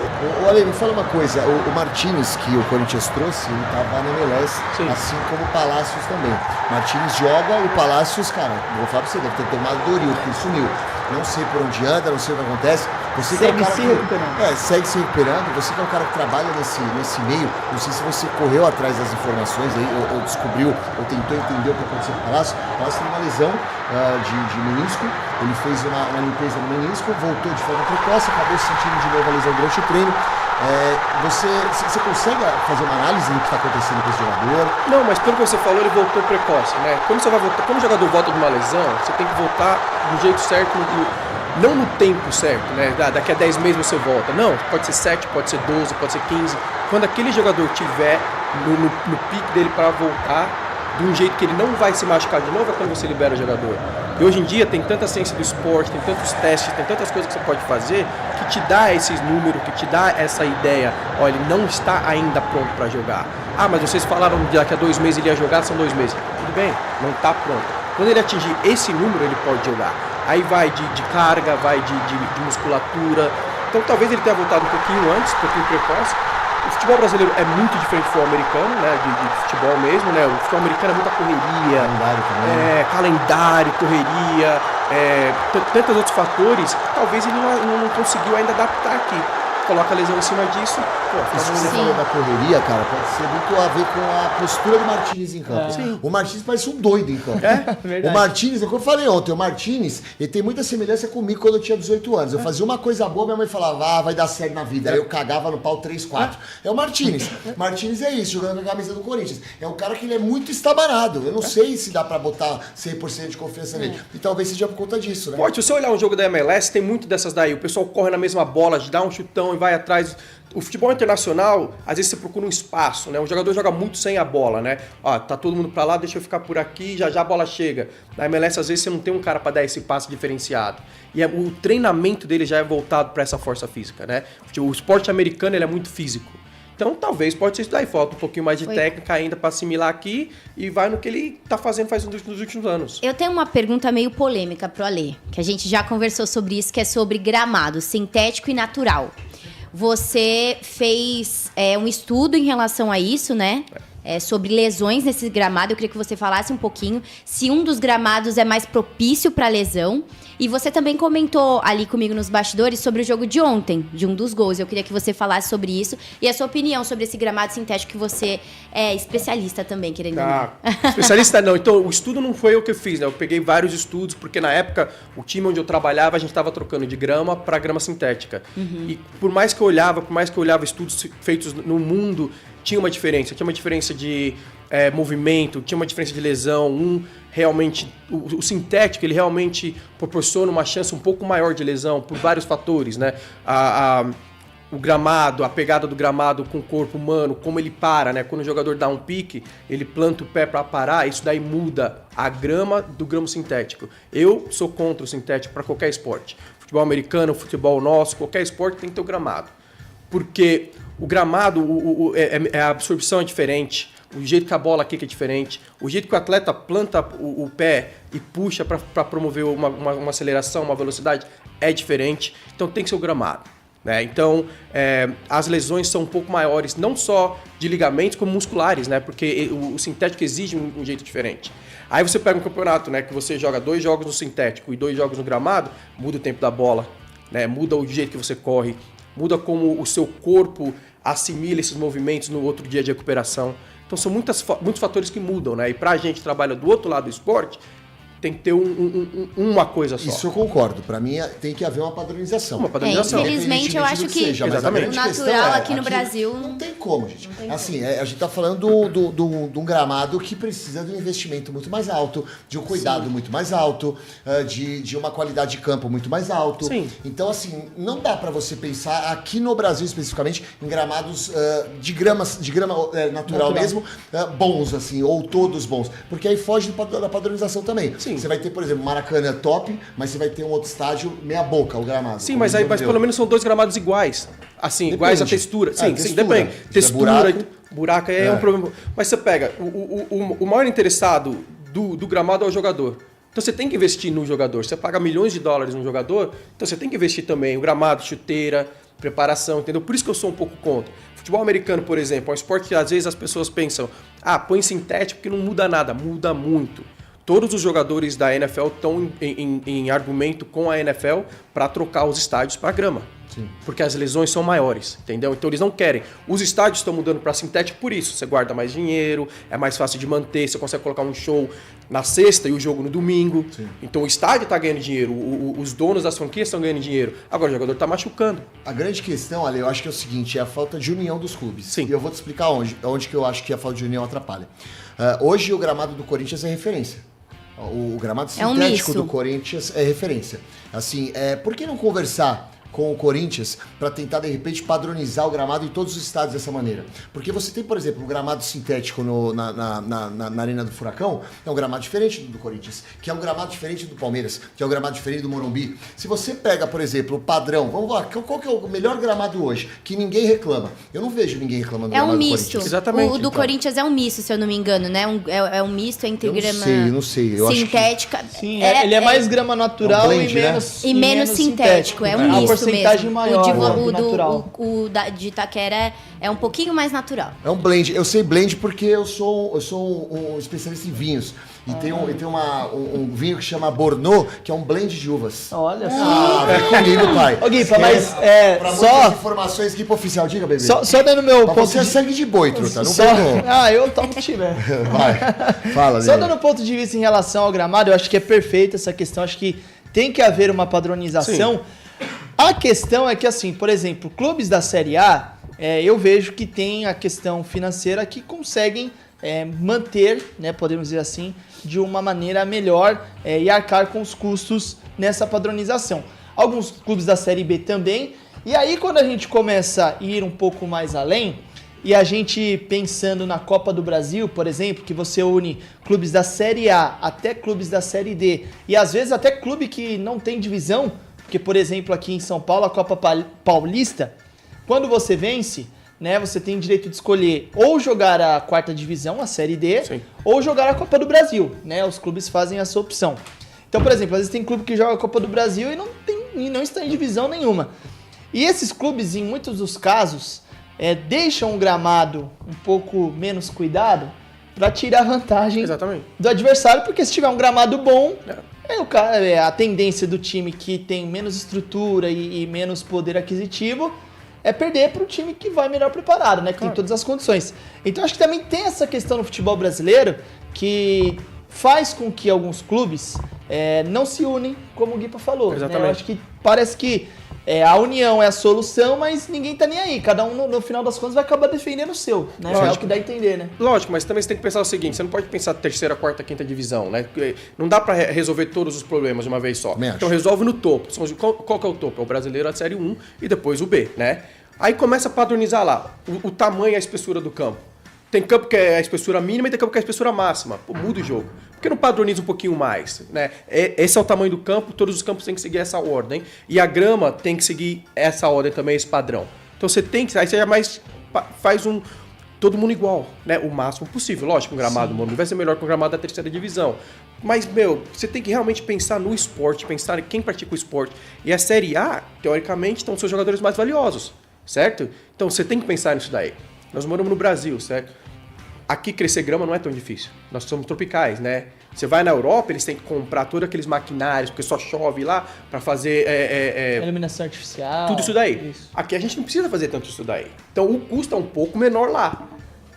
Olha, me fala uma coisa, o Martínez, que o Corinthians trouxe, ele tava na MLS, Sim. assim como o Palácios também. Martínez joga, o Palácios, cara, vou falar pra você, deve ter tomado Doril, porque ele sumiu. Não sei por onde anda, não sei o que acontece. Você que é o Segue cara se que- recuperando. segue se recuperando. Você que é um cara que trabalha nesse meio, não sei se você correu atrás das informações aí, ou descobriu, ou tentou entender o que aconteceu com o Palácio. O Palácio tem uma lesão de menisco, ele fez uma limpeza no menisco, voltou de forma precoce, acabou sentindo de novo a lesão durante o treino. Você consegue fazer uma análise do que está acontecendo com esse jogador? Não, mas pelo que você falou, ele voltou precoce, né? Quando o jogador volta de uma lesão, você tem que voltar do jeito certo, não no tempo certo, né? Daqui a 10 meses você volta. Não, pode ser 7, pode ser 12, pode ser 15. Quando aquele jogador tiver no pique dele para voltar, de um jeito que ele não vai se machucar de novo, é quando você libera o jogador. E hoje em dia tem tanta ciência do esporte, tem tantos testes, tem tantas coisas que você pode fazer que te dá esses números, que te dá essa ideia. Olha, ele não está ainda pronto para jogar. Ah, mas vocês falaram que daqui a 2 meses ele ia jogar, são 2 meses. Tudo bem, não está pronto. Quando ele atingir esse número, ele pode jogar. Aí vai de carga, vai de musculatura. Então talvez ele tenha voltado um pouquinho antes, um pouquinho precoce. O futebol brasileiro é muito diferente do futebol americano, né? De futebol mesmo, né? O futebol americano é muita correria. Calendário também. Calendário, correria, tantos outros fatores, talvez ele não conseguiu ainda adaptar aqui. coloca a lesão em cima disso, pô, Isso que você falou da correria, cara, pode ser muito a ver com a postura do Martínez em campo. Sim. O Martínez parece um doido em campo. verdade. O Martínez, é o que eu falei ontem, o Martínez, ele tem muita semelhança comigo quando eu tinha 18 anos. Eu fazia uma coisa boa, minha mãe falava, vai dar certo na vida. Aí eu cagava no pau 3, 4. É o Martínez. Martínez é isso, jogando com a camisa do Corinthians. É um cara que ele é muito estabanado. Eu não sei se dá pra botar 100% de confiança nele. E talvez seja por conta disso, né? Pode, se você olhar um jogo da MLS, tem muito dessas daí. O pessoal corre na mesma bola, dá um chutão e vai atrás. O futebol internacional, às vezes você procura um espaço, né? O jogador joga muito sem a bola, né? Ó, tá todo mundo pra lá, deixa eu ficar por aqui, já a bola chega. Na MLS, às vezes, você não tem um cara pra dar esse passe diferenciado. E o treinamento dele já é voltado pra essa força física, né? O esporte americano, ele é muito físico. Então, talvez, pode ser isso daí. Falta um pouquinho mais de técnica ainda pra assimilar aqui e vai no que ele tá fazendo nos últimos anos. Eu tenho uma pergunta meio polêmica pro Alê, que a gente já conversou sobre isso, que é sobre gramado sintético e natural. Você fez um estudo em relação a isso, né? Sobre lesões nesse gramado. Eu queria que você falasse um pouquinho se um dos gramados é mais propício para lesão. E você também comentou ali comigo nos bastidores sobre o jogo de ontem, de um dos gols. Eu queria que você falasse sobre isso e a sua opinião sobre esse gramado sintético, que você é especialista também, querendo ou não. Especialista não. Então, o estudo não foi eu que fiz, né? Eu peguei vários estudos, porque na época, o time onde eu trabalhava, a gente estava trocando de grama para grama sintética. E por mais que eu olhava estudos feitos no mundo, tinha uma diferença. Tinha uma diferença de movimento, tinha uma diferença de lesão. Realmente, o sintético, ele realmente proporciona uma chance um pouco maior de lesão por vários fatores, né? O gramado, a pegada do gramado com o corpo humano, como ele para, né? Quando o jogador dá um pique, ele planta o pé para parar, isso daí muda a grama do gramo sintético. Eu sou contra o sintético para qualquer esporte. Futebol americano, futebol nosso, qualquer esporte tem que ter o gramado. Porque o gramado, a absorção é diferente, o jeito que a bola quica é diferente, o jeito que o atleta planta o pé e puxa para promover uma aceleração, uma velocidade é diferente, então tem que ser o gramado. Né? Então, as lesões são um pouco maiores, não só de ligamentos, como musculares, né? Porque o sintético exige um jeito diferente. Aí você pega um campeonato, né, que você joga 2 jogos no sintético e 2 jogos no gramado, muda o tempo da bola, né? Muda o jeito que você corre, muda como o seu corpo assimila esses movimentos no outro dia de recuperação. Então são muitos fatores que mudam, né? E pra gente que trabalha do outro lado do esporte, tem que ter uma coisa só. Isso eu concordo. Pra mim tem que haver uma padronização. Uma padronização. Infelizmente, eu acho que Exatamente. o natural aqui no Brasil... Não tem como, gente. Assim, a gente tá falando de um gramado que precisa de um investimento muito mais alto, de um cuidado muito mais alto, de uma qualidade de campo muito mais alto. Sim. Então, assim, não dá pra você pensar aqui no Brasil especificamente em gramados de grama natural mesmo, bons, assim, ou todos bons. Porque aí foge da padronização também. Sim. Você vai ter, por exemplo, Maracanã top, mas você vai ter um outro estádio meia boca, o gramado. Sim, mas pelo menos são 2 gramados iguais. Assim, Depende. iguais a textura. Sim, depende. Textura, buraco é um problema. Mas você pega, o maior interessado do gramado é o jogador. Então você tem que investir no jogador. Você paga milhões de dólares no jogador, então você tem que investir também. O gramado, chuteira, preparação, entendeu? Por isso que eu sou um pouco contra. Futebol americano, por exemplo, é um esporte que às vezes as pessoas pensam, põe sintético porque não muda nada. Muda muito. Todos os jogadores da NFL estão em argumento com a NFL para trocar os estádios para grama. Sim. Porque as lesões são maiores, entendeu? Então eles não querem. Os estádios estão mudando para sintético por isso. Você guarda mais dinheiro, é mais fácil de manter, você consegue colocar um show na sexta e o jogo no domingo. Sim. Então o estádio está ganhando dinheiro, os donos das franquias estão ganhando dinheiro. Agora o jogador está machucando. A grande questão, Ale, eu acho que é o seguinte, é a falta de união dos clubes. Sim. E eu vou te explicar onde que eu acho que a falta de união atrapalha. Hoje o gramado do Corinthians é referência. O gramado sintético do Corinthians é referência. Assim, por que não conversar com o Corinthians para tentar, de repente, padronizar o gramado em todos os estádios dessa maneira? Porque você tem, por exemplo, um gramado sintético na Arena do Furacão, é um gramado diferente do Corinthians, que é um gramado diferente do Palmeiras, que é um gramado diferente do Morumbi. Se você pega, por exemplo, o padrão, vamos lá, qual que é o melhor gramado hoje, que ninguém reclama? Eu não vejo ninguém reclamando do gramado do Corinthians. É um misto. Exatamente. O do Corinthians é um misto, se eu não me engano, né? É um misto entre grama não sei. Eu sintética. Acho que... Sim, ele é mais grama natural blend, e menos sintético. É um misto. A porcentagem mesmo. maior. O de Itaquera é um pouquinho mais natural. É um blend. Eu sei blend porque eu sou um especialista em vinhos. E tem um vinho que chama Bordeaux, que é um blend de uvas. Olha só. Vem comigo, pai. Ô, Guipa, mas Pra só... muitas informações, Guipa Oficial, diga, bebê. Só dando meu Pra ponto você é sangue de boi, truta, não só... tem como. eu tomo que tiver. Vai, fala, Só Lele. dando ponto de vista em relação ao gramado, eu acho que é perfeita essa questão, acho que tem que haver uma padronização. A questão é que, assim, por exemplo, clubes da Série A, eu vejo que tem a questão financeira que conseguem manter, né, podemos dizer assim, de uma maneira melhor e arcar com os custos nessa padronização. Alguns clubes da Série B também. E aí, quando a gente começa a ir um pouco mais além, e a gente pensando na Copa do Brasil, por exemplo, que você une clubes da Série A até clubes da Série D, e às vezes até clube que não tem divisão, porque, por exemplo, aqui em São Paulo, a Copa Paulista, quando você vence, né, você tem direito de escolher ou jogar a quarta divisão, a Série D, Sim. ou jogar a Copa do Brasil, né? Os clubes fazem essa opção. Então, por exemplo, às vezes tem clube que joga a Copa do Brasil e não está em divisão nenhuma. E esses clubes, em muitos dos casos, deixam o gramado um pouco menos cuidado para tirar vantagem Exatamente. do adversário, porque se tiver um gramado bom, a tendência do time que tem menos estrutura e menos poder aquisitivo é perder para o time que vai melhor preparado, né? Que tem todas as condições. Então acho que também tem essa questão no futebol brasileiro que faz com que alguns clubes não se unem, como o Guipa falou. Exatamente. Né? Eu acho que parece que a união é a solução, mas ninguém tá nem aí. Cada um, no final das contas, vai acabar defendendo o seu, né? É o que dá a entender, né? Lógico, mas também você tem que pensar o seguinte, você não pode pensar terceira, quarta, quinta divisão, né? Não dá pra resolver todos os problemas de uma vez só. Então resolve no topo. Qual que é o topo? É o brasileiro, a Série 1 e depois o B, né? Aí começa a padronizar lá o tamanho e a espessura do campo. Tem campo que é a espessura mínima e tem campo que é a espessura máxima. Pô, muda o jogo. Por que não padroniza um pouquinho mais? Né? Esse é o tamanho do campo, todos os campos têm que seguir essa ordem. E a grama tem que seguir essa ordem também, esse padrão. Então você tem que... Aí você já mais faz todo mundo igual, né? O máximo possível. Lógico, um gramado Morumbi vai ser melhor que um gramado da terceira divisão. Mas, você tem que realmente pensar no esporte, pensar em quem pratica o esporte. E a Série A, teoricamente, estão os seus jogadores mais valiosos, certo? Então você tem que pensar nisso daí. Nós moramos no Brasil, certo? Aqui crescer grama não é tão difícil. Nós somos tropicais, né? Você vai na Europa, eles têm que comprar todos aqueles maquinários, porque só chove lá, para fazer... iluminação artificial. Tudo isso daí. Isso. Aqui a gente não precisa fazer tanto isso daí. Então o custo é um pouco menor lá.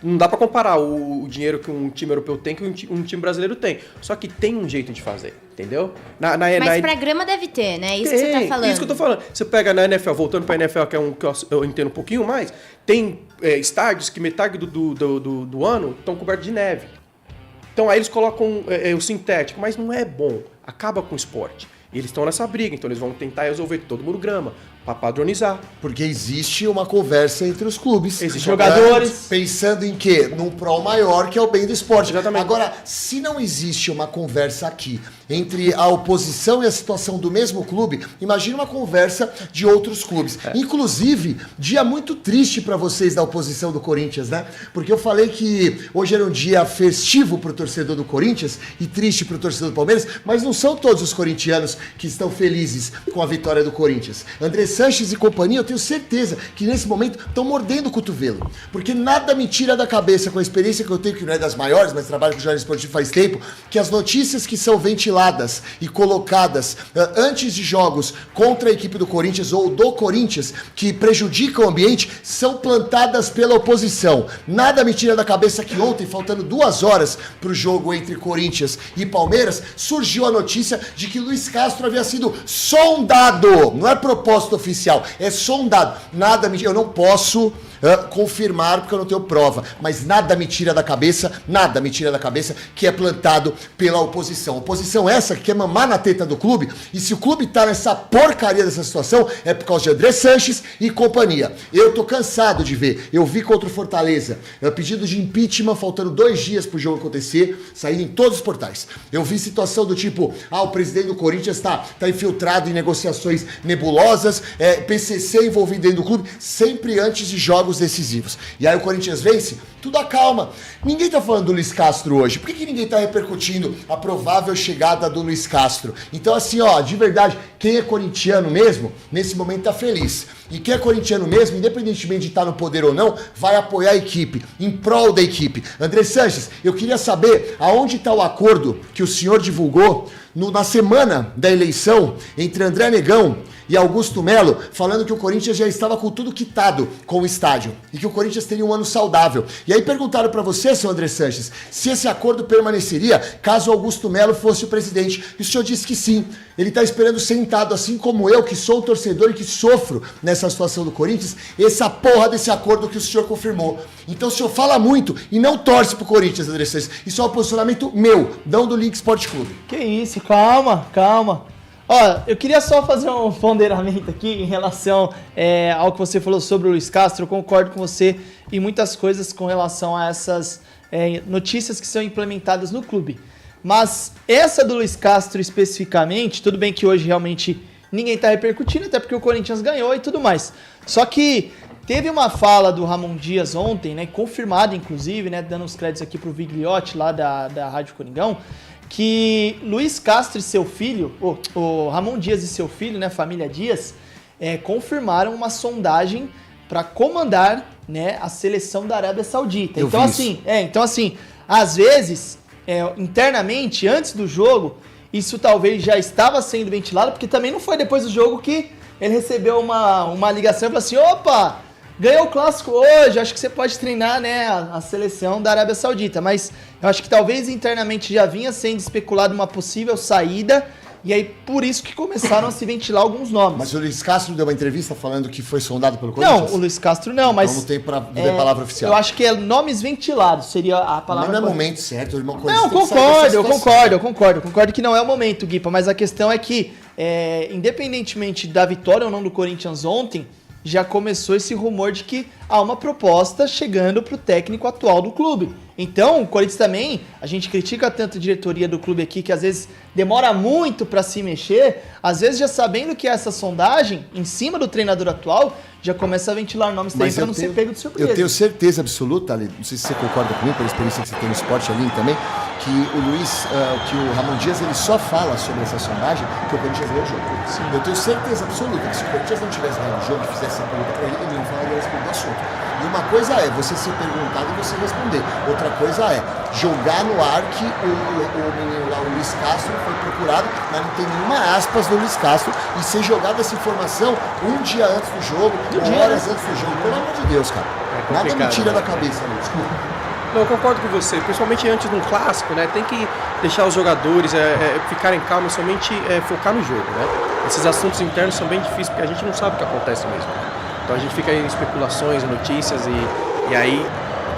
Não dá para comparar o dinheiro que um time europeu tem com um time brasileiro tem. Só que tem um jeito de fazer, entendeu? Mas pra grama deve ter, né? Isso que você tá falando. Isso que eu tô falando. Você pega na NFL, voltando pra NFL, que é que eu entendo um pouquinho mais, tem estádios que metade do ano estão cobertos de neve. Então aí eles colocam o sintético, mas não é bom. Acaba com o esporte. E eles estão nessa briga, então eles vão tentar resolver todo mundo grama, para padronizar. Porque existe uma conversa entre os clubes. Existem jogadores. Pensando em quê? Num prol maior, que é o bem do esporte. Exatamente. Agora, se não existe uma conversa aqui entre a oposição e a situação do mesmo clube, imagine uma conversa de outros clubes. Inclusive, dia muito triste para vocês da oposição do Corinthians, né? Porque eu falei que hoje era um dia festivo pro torcedor do Corinthians e triste pro torcedor do Palmeiras, mas não são todos os corintianos que estão felizes com a vitória do Corinthians. André Sanches e companhia, eu tenho certeza que nesse momento estão mordendo o cotovelo. Porque nada me tira da cabeça, com a experiência que eu tenho, que não é das maiores, mas trabalho com jornalismo esportivo faz tempo, que as notícias que são ventiladas e colocadas antes de jogos contra a equipe do Corinthians ou do Corinthians, que prejudicam o ambiente, são plantadas pela oposição. Nada me tira da cabeça que ontem, faltando 2 horas para o jogo entre Corinthians e Palmeiras, surgiu a notícia de que Luiz Castro havia sido sondado. Não é propósito oficial, é sondado. Nada me... Eu não posso confirmar porque eu não tenho prova, mas nada me tira da cabeça que é plantado pela oposição. Oposição essa que quer mamar na teta do clube, e se o clube tá nessa porcaria dessa situação, é por causa de André Sanches e companhia. Eu tô cansado de ver. Eu vi contra o Fortaleza pedido de impeachment faltando 2 dias pro jogo acontecer, saindo em todos os portais. Eu vi situação do tipo, o presidente do Corinthians tá infiltrado em negociações nebulosas, PCC envolvido dentro do clube, sempre antes de jogos jogos decisivos. E aí o Corinthians vence, tudo acalma. Ninguém tá falando do Luiz Castro hoje. Por que ninguém tá repercutindo a provável chegada do Luiz Castro? Então assim, ó, de verdade, quem é corintiano mesmo, nesse momento tá feliz. E quem é corintiano mesmo, independentemente de estar no poder ou não, vai apoiar a equipe, em prol da equipe. André Sanches, eu queria saber aonde está o acordo que o senhor divulgou na semana da eleição entre André Negão e Augusto Melo, falando que o Corinthians já estava com tudo quitado com o estádio e que o Corinthians teria um ano saudável. E aí perguntaram para você, seu André Sanches, se esse acordo permaneceria caso Augusto Melo fosse o presidente. E o senhor disse que sim. Ele está esperando sentado, assim como eu, que sou o torcedor e que sofro nessa situação do Corinthians, essa porra desse acordo que o senhor confirmou. Então o senhor fala muito e não torce pro Corinthians, André Sanches. Isso é um posicionamento meu, não do Link Sport Clube. Que isso, calma. Ó, eu queria só fazer um ponderamento aqui em relação ao que você falou sobre o Luiz Castro. Eu concordo com você em muitas coisas com relação a essas notícias que são implementadas no clube. Mas essa do Luiz Castro especificamente, tudo bem que hoje realmente ninguém está repercutindo, até porque o Corinthians ganhou e tudo mais. Só que teve uma fala do Ramon Dias ontem, né, confirmada inclusive, né, dando os créditos aqui pro Vigliotti lá da Rádio Coringão, que Luiz Castro e seu filho, o Ramon Dias e seu filho, né, família Dias, confirmaram uma sondagem para comandar, né, a seleção da Arábia Saudita. Então assim, às vezes, internamente, antes do jogo, isso talvez já estava sendo ventilado, porque também não foi depois do jogo que ele recebeu uma ligação e falou assim, opa, ganhou o clássico hoje, acho que você pode treinar, né, a seleção da Arábia Saudita. Mas eu acho que talvez internamente já vinha sendo especulado uma possível saída, e aí por isso que começaram a se ventilar alguns nomes. Mas o Luiz Castro deu uma entrevista falando que foi sondado pelo Corinthians? Não, o Luiz Castro não, mas... Então não tem palavra oficial. Eu acho que nomes ventilados seria a palavra... Mas não é momento certo, irmão. Não, eu concordo que não é o momento, Guipa, mas a questão é que, independentemente da vitória ou não do Corinthians ontem, já começou esse rumor de que há uma proposta chegando para o técnico atual do clube. Então, o Corinthians também, a gente critica tanto a diretoria do clube aqui, que às vezes demora muito para se mexer, às vezes já sabendo que essa sondagem, em cima do treinador atual, já começa a ventilar nomes também para não ser pego de surpresa. Eu tenho certeza absoluta, Ali, não sei se você concorda comigo, pela experiência que você tem no esporte ali também, que o Ramon Dias, ele só fala sobre essa sondagem que o Corinthians ganhou o jogo. Sim. Eu tenho certeza absoluta que se o Corinthians não tivesse ganhado o jogo e fizesse essa pergunta para ele não falaria a respeito do assunto. E uma coisa é você ser perguntado e você responder. Outra coisa é jogar no ar que o menino lá, o Luiz Castro, foi procurado, mas não tem nenhuma aspas do Luiz Castro, e ser jogada essa informação um dia antes do jogo, horas antes do jogo. Pelo amor de Deus, cara. Nada me tira da cabeça, Luiz. Não, eu concordo com você, principalmente antes de um clássico, né? Tem que deixar os jogadores ficarem calmos, somente focar no jogo, né? Esses assuntos internos são bem difíceis porque a gente não sabe o que acontece mesmo. Então a gente fica aí em especulações, notícias e aí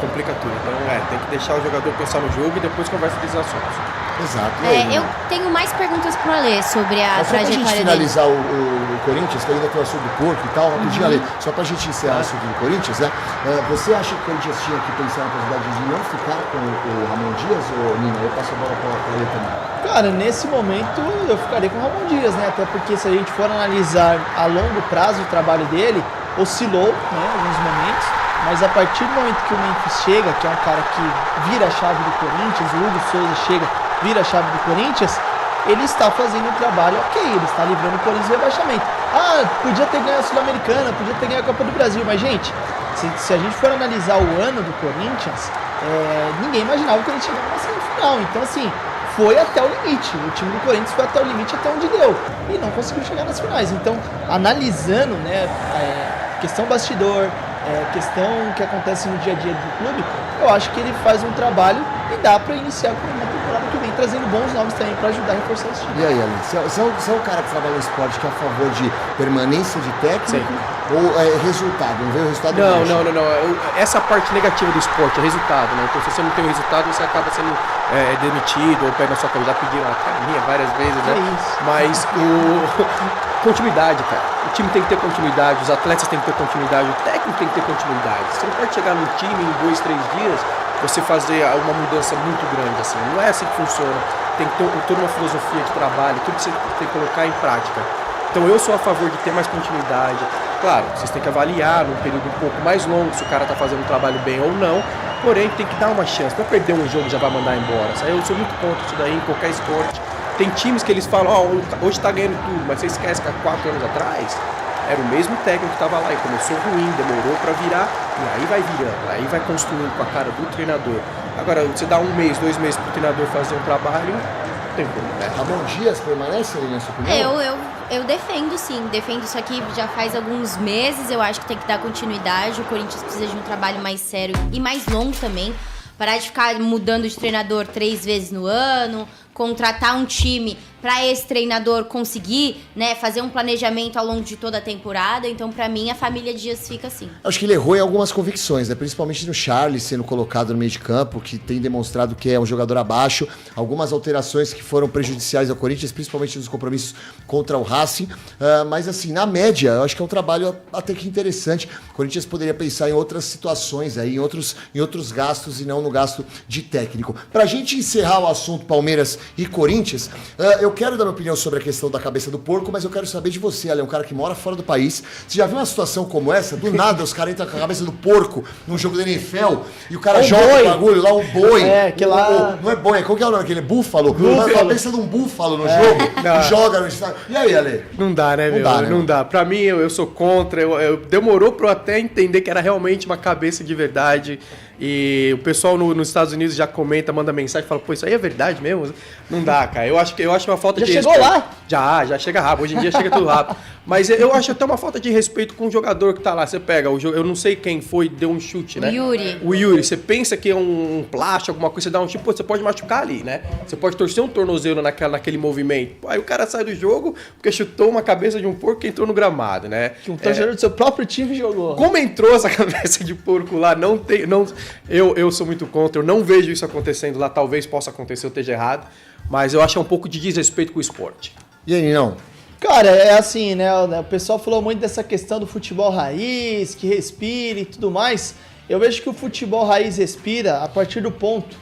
complica tudo. Então tem que deixar o jogador pensar no jogo e depois conversa desses assuntos. Exato. Eu tenho mais perguntas pro Alê sobre a trajetória dele. Só pra gente finalizar o Corinthians, que ainda tem o assunto do Porto e tal, rapidinho, Alê, só pra gente encerrar o assunto do Corinthians, né? Você acha que o Corinthians tinha que pensar na possibilidade de não ficar com o Ramon Dias, ou Nina? Eu passo a bola pra Alê também. Cara, nesse momento eu ficaria com o Ramon Dias, né? Até porque se a gente for analisar a longo prazo o trabalho dele, oscilou, né, em alguns momentos, mas a partir do momento que o Memphis chega, que é um cara que vira a chave do Corinthians, o Hugo Souza chega, vira a chave do Corinthians, ele está fazendo um trabalho ok, ele está livrando o Corinthians do rebaixamento. Podia ter ganho a Sul-Americana, podia ter ganho a Copa do Brasil, mas gente, se a gente for analisar o ano do Corinthians, ninguém imaginava que ele chegaria na semifinal, então assim, foi até o limite, o time do Corinthians foi até o limite, até onde deu, e não conseguiu chegar nas finais. Então, analisando, né, questão bastidor, questão que acontece no dia a dia do clube, eu acho que ele faz um trabalho e dá para iniciar com uma temporada que vem trazendo bons nomes também para ajudar a reforçar esse time. E aí, Alan, você é um cara que trabalha no esporte que é a favor de permanência de técnico? Sim. Ou resultado? Não vê o resultado? Não. Essa parte negativa do esporte é resultado, né? Então, se você não tem o resultado, você acaba sendo demitido ou pega a sua camisa, já pediram a carinha várias vezes, né? É isso. Mas continuidade, cara. O time tem que ter continuidade, os atletas têm que ter continuidade, o técnico tem que ter continuidade. Você não pode chegar no time em 2, 3 dias, você fazer uma mudança muito grande, assim. Não é assim que funciona. Tem que ter toda uma filosofia de trabalho, tudo que você tem que colocar em prática. Então eu sou a favor de ter mais continuidade, Claro, vocês têm que avaliar num período um pouco mais longo se o cara tá fazendo um trabalho bem ou não, porém tem que dar uma chance. Não perder um jogo e já vai mandar embora. Eu sou muito contra isso daí em qualquer esporte. Tem times que eles falam, hoje tá ganhando tudo, mas você esquece que há 4 anos atrás era o mesmo técnico que estava lá e começou ruim, demorou para virar, e aí vai virando, aí vai construindo com a cara do treinador. Agora, você dá 1 mês, 2 meses pro treinador fazer um trabalho, não tem como, né? Ramon Dias permanece aí na sua opinião? Eu defendo sim, defendo isso aqui já faz alguns meses, eu acho que tem que dar continuidade, o Corinthians precisa de um trabalho mais sério e mais longo também, parar de ficar mudando de treinador 3 vezes no ano, contratar um time para esse treinador conseguir, né, fazer um planejamento ao longo de toda a temporada. Então, para mim, a família Dias fica assim. Acho que ele errou em algumas convicções, né? Principalmente no Charles sendo colocado no meio de campo, que tem demonstrado que é um jogador abaixo. Algumas alterações que foram prejudiciais ao Corinthians, principalmente nos compromissos contra o Racing. Mas assim, na média, eu acho que é um trabalho até que interessante. O Corinthians poderia pensar em outras situações aí, em outros gastos e não no gasto de técnico. Pra gente encerrar o assunto Palmeiras e Corinthians, eu quero dar minha opinião sobre a questão da cabeça do porco, mas eu quero saber de você, Ale, um cara que mora fora do país. Você já viu uma situação como essa? Do nada os caras entram com a cabeça do porco num jogo da NFL e o cara joga o bagulho lá, o boi. Que lá... Não é boi, qual que é o nome? Aquele búfalo? A cabeça de um búfalo no jogo e joga no estádio. E aí, Ale? Não dá, né, meu? Não dá. Pra mim, eu sou contra. Demorou pra eu até entender que era realmente uma cabeça de verdade. E o pessoal nos Estados Unidos já comenta, manda mensagem, fala, pô, isso aí é verdade mesmo? Não dá, cara. Eu acho uma falta de respeito. Já chegou lá? Já chega rápido. Hoje em dia chega tudo rápido. Mas eu acho até uma falta de respeito com o jogador que tá lá. Você pega o jogo, eu não sei quem foi, deu um chute, né? O Yuri. Você pensa que é um plástico, alguma coisa, você dá um chute, pô, você pode machucar ali, né? Você pode torcer um tornozelo naquele movimento. Pô, aí o cara sai do jogo porque chutou uma cabeça de um porco que entrou no gramado, né? Que um torcedor do seu próprio time jogou. Como entrou essa cabeça de porco lá, eu sou muito contra, eu não vejo isso acontecendo lá, talvez possa acontecer, eu esteja errado, mas eu acho um pouco de desrespeito com o esporte. E aí, não? Cara, é assim, né? O pessoal falou muito dessa questão do futebol raiz, que respira e tudo mais. Eu vejo que o futebol raiz respira a partir do ponto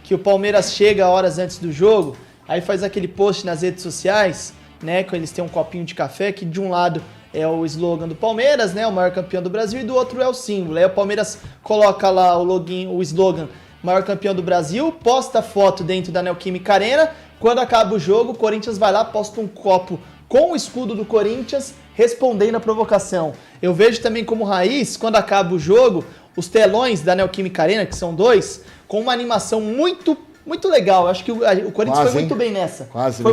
que o Palmeiras chega horas antes do jogo, aí faz aquele post nas redes sociais, né? Que eles têm um copinho de café, que de um lado é o slogan do Palmeiras, né? O maior campeão do Brasil, e do outro é o símbolo. Aí o Palmeiras coloca lá o slogan maior campeão do Brasil, posta foto dentro da Neoquímica Arena. Quando acaba o jogo, o Corinthians vai lá, posta um copo com o escudo do Corinthians, respondendo a provocação. Eu vejo também como raiz, quando acaba o jogo, os telões da Neoquímica Arena, que são 2, com uma animação muito, muito legal. Eu acho que o Corinthians foi muito bem nessa. Foi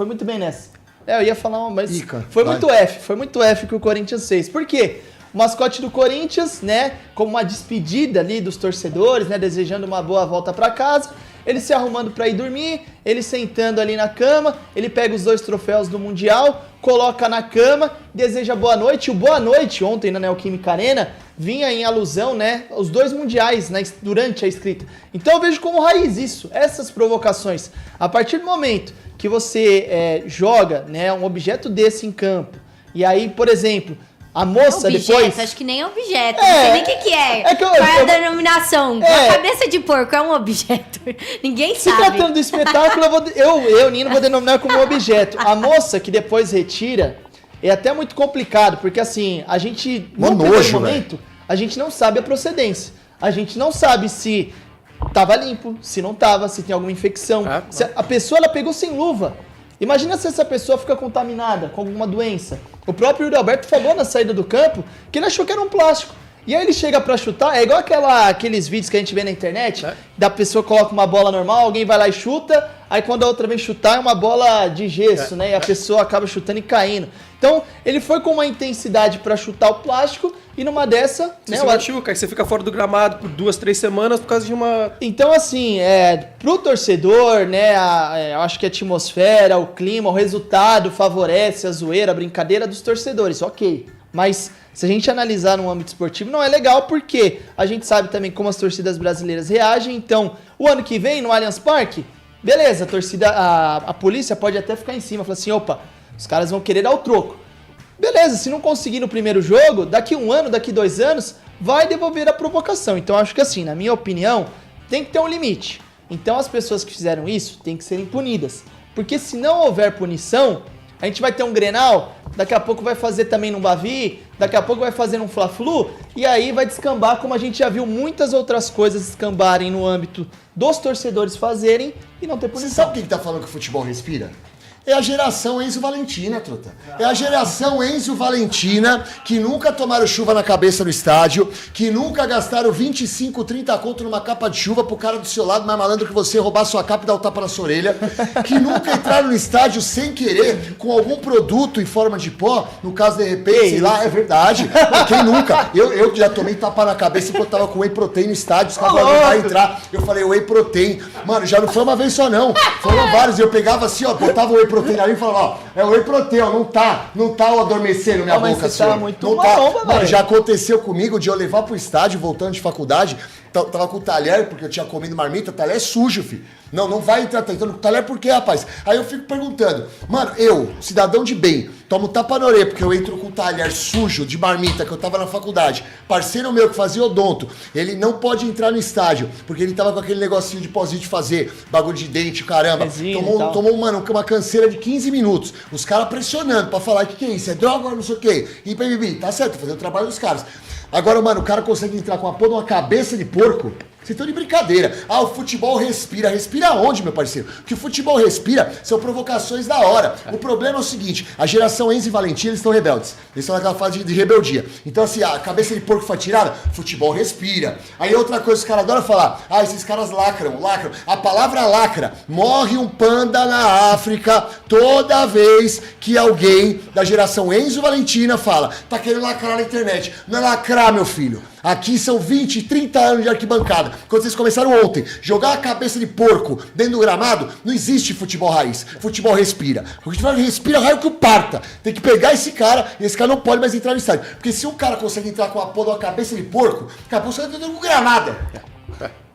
muito bem nessa. Eu ia falar, mas foi muito F que o Corinthians fez. Por quê? O mascote do Corinthians, né, como uma despedida ali dos torcedores, né, desejando uma boa volta para casa, ele se arrumando para ir dormir, ele sentando ali na cama, ele pega os 2 troféus do Mundial, coloca na cama, deseja boa noite. O boa noite ontem na Neoquímica Arena vinha em alusão, né, aos 2 mundiais, né, durante a escrita. Então eu vejo como raiz isso, essas provocações. A partir do momento que você joga, né, um objeto desse em campo, e aí, por exemplo, a moça objeto, depois... acho que nem objeto, não sei nem o que é. Qual é a denominação? A cabeça de porco é um objeto. Ninguém sabe. Se tratando do espetáculo, eu, Nino, vou denominar como objeto. A moça que depois retira, é até muito complicado, porque assim, a gente, no primeiro momento, a gente não sabe a procedência. A gente não sabe se tava limpo, se não tava, se tem alguma infecção. Se a pessoa ela pegou sem luva. Imagina se essa pessoa fica contaminada com alguma doença. O próprio Yuri Alberto falou na saída do campo que ele achou que era um plástico. E aí ele chega pra chutar, é igual aqueles vídeos que a gente vê na internet, da pessoa coloca uma bola normal, alguém vai lá e chuta, aí quando a outra vem chutar é uma bola de gesso, né? E a pessoa acaba chutando e caindo. Então, ele foi com uma intensidade pra chutar o plástico e numa dessa... Você se machuca, aí você fica fora do gramado por 2, 3 semanas por causa de uma... Então, assim, pro torcedor, né, eu acho que a atmosfera, o clima, o resultado favorece a zoeira, a brincadeira dos torcedores, ok. Mas se a gente analisar no âmbito esportivo, não é legal porque a gente sabe também como as torcidas brasileiras reagem. Então, o ano que vem, no Allianz Parque, beleza, a polícia pode até ficar em cima, falar assim, opa, os caras vão querer dar o troco. Beleza, se não conseguir no primeiro jogo, daqui 1 ano, daqui 2 anos, vai devolver a provocação. Então, acho que assim, na minha opinião, tem que ter um limite. Então, as pessoas que fizeram isso têm que serem punidas. Porque se não houver punição, a gente vai ter um Grenal daqui a pouco vai fazer também no Bavi, daqui a pouco vai fazer no Fla-Flu, e aí vai descambar, como a gente já viu muitas outras coisas descambarem no âmbito dos torcedores fazerem e não ter Você punição. sabe quem tá falando que o futebol respira? É a geração Enzo Valentina, truta. É a geração Enzo Valentina que nunca tomaram chuva na cabeça no estádio, que nunca gastaram 25, 30 conto numa capa de chuva pro cara do seu lado mais malandro que você roubar sua capa e dar o tapa na sua orelha, que nunca entraram no estádio sem querer com algum produto em forma de pó, no caso de repente, sei lá, é verdade. Mas quem nunca? Eu já tomei tapa na cabeça porque eu tava com whey protein no estádio, os caras falaram, não vai entrar. Eu falei, whey protein. Mano, já não foi uma vez só não, foram vários. Eu pegava assim, ó, botava o whey protein ali e falava, ó, é o whey protein, ó, não tá adormecendo minha boca, você tá senhor. muito Não maromba, Mano, velho. já aconteceu comigo de eu levar pro estádio, voltando de faculdade, tava com o talher, porque eu tinha comido marmita, talher é sujo, filho. Não vai entrar tentando com talher por quê, rapaz? Aí eu fico perguntando, mano, eu, cidadão de bem, tomo tapa na orelha porque eu entro com o talher sujo de marmita que eu tava na faculdade. Parceiro meu que fazia odonto, ele não pode entrar no estádio, porque ele tava com aquele negocinho de pozinho de fazer bagulho de dente, caramba. Pezinho e tal. Tomou, mano, uma canseira de 15 minutos. Os caras pressionando pra falar que é isso? É droga ou não sei o quê? E bibi, tá certo, fazer o trabalho dos caras. Agora, mano, o cara consegue entrar com a porra de uma cabeça de porco. Vocês estão de brincadeira. Ah, o futebol respira. Respira onde, meu parceiro? O que o futebol respira são provocações da hora. O problema é o seguinte, a geração Enzo e Valentim, eles estão rebeldes. Eles estão naquela fase de rebeldia. Então, assim, a cabeça de porco foi tirada, futebol respira. Aí outra coisa que os caras adoram falar, esses caras lacram. A palavra lacra. Morre um panda na África toda vez que alguém da geração Enzo e Valentina fala, tá querendo lacrar na internet. Não é lacrar, meu filho. Aqui são 20, 30 anos de arquibancada. Quando vocês começaram ontem, jogar a cabeça de porco dentro do gramado, não existe futebol raiz. Futebol respira. O futebol respira raio que o parta. Tem que pegar esse cara e esse cara não pode mais entrar no estádio. Porque se um cara consegue entrar com a porra de uma cabeça de porco, acabou você entrando com granada.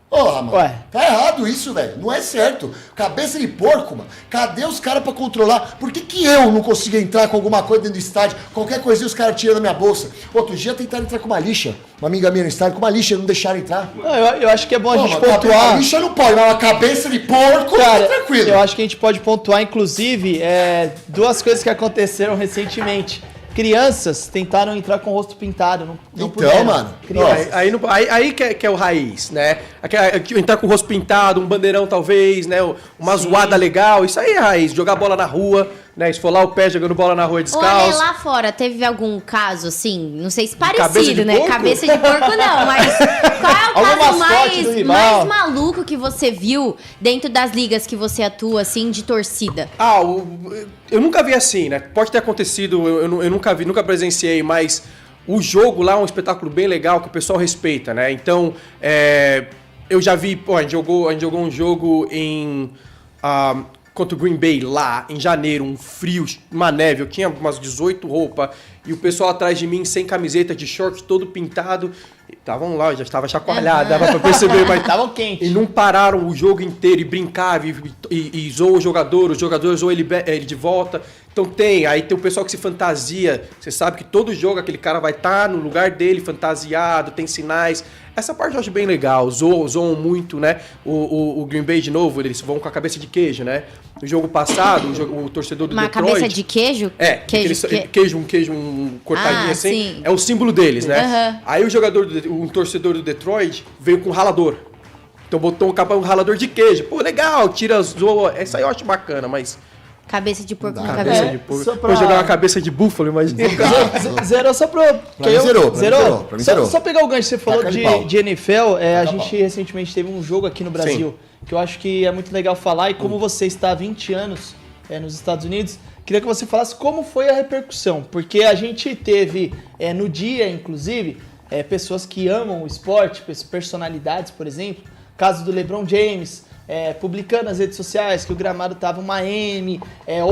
Porra, mano. Ué. Tá errado isso, velho. Não é certo. Cabeça de porco, mano. Cadê os caras pra controlar? Por que eu não consigo entrar com alguma coisa dentro do estádio? Qualquer coisinha os caras tiram da minha bolsa. Outro dia tentaram entrar com uma lixa. Uma amiga minha no estádio com uma lixa, não deixaram entrar. Não, eu acho que é bom a gente mano, pontuar. A lixa não pode, mas uma cabeça de porco, Cara, tá tranquilo. eu acho que a gente pode pontuar, inclusive, duas coisas que aconteceram recentemente. Crianças tentaram entrar com o rosto pintado. Não Então, puderam. mano. Crianças. Aí que é o raiz, né? Entrar com o rosto pintado, um bandeirão talvez, né? Uma zoada legal, isso aí é raiz. Jogar bola na rua, né? Esfolar o pé jogando bola na rua Olha, descalço. lá fora, teve algum caso, assim, não sei se cabeça parecido, de né? porco? Cabeça de porco não, mas qual é o Algum caso mascote do rival? mais maluco que você viu dentro das ligas que você atua, assim, de torcida? Eu nunca vi assim, né? Pode ter acontecido, eu nunca vi, nunca presenciei, mas o jogo lá é um espetáculo bem legal que o pessoal respeita, né? Então, eu já vi, a gente jogou um jogo contra o Green Bay lá, em janeiro, um frio, uma neve, eu tinha umas 18 roupas, e o pessoal atrás de mim sem camiseta, de short, todo pintado, estavam lá, já estava chacoalhado, dava pra perceber, mas Estavam quentes. E não pararam o jogo inteiro e brincavam e zoam o jogador zoam ele de volta. Então aí tem o pessoal que se fantasia, você sabe que todo jogo aquele cara vai estar no lugar dele fantasiado, tem sinais. Essa parte eu acho bem legal, zoam muito, né? O Green Bay, de novo, eles vão com a cabeça de queijo, né? No jogo passado, o torcedor do Uma Detroit... cabeça de queijo? Queijo cortadinho assim, sim. é o símbolo deles, né? Aham. Aí um torcedor do Detroit veio com um ralador. Então botou um ralador de queijo. Pô, legal, zoa. Essa aí eu acho bacana, mas... Cabeça de porco na Cabeça cabeça. de porco. só pra- Vou jogar uma cabeça de búfalo, imagina. Zerou só pra... Pra mim zerou, pra mim zerou. Só pegar o gancho, você falou Taca de pau. de NFL, a de gente pau. recentemente teve um jogo aqui no Brasil, que eu acho que é muito legal falar, e como você está há 20 anos nos Estados Unidos, queria que você falasse como foi a repercussão, porque a gente teve, no dia, inclusive, pessoas que amam o esporte, personalidades, por exemplo, caso do LeBron James, publicando nas redes sociais que o gramado estava uma M,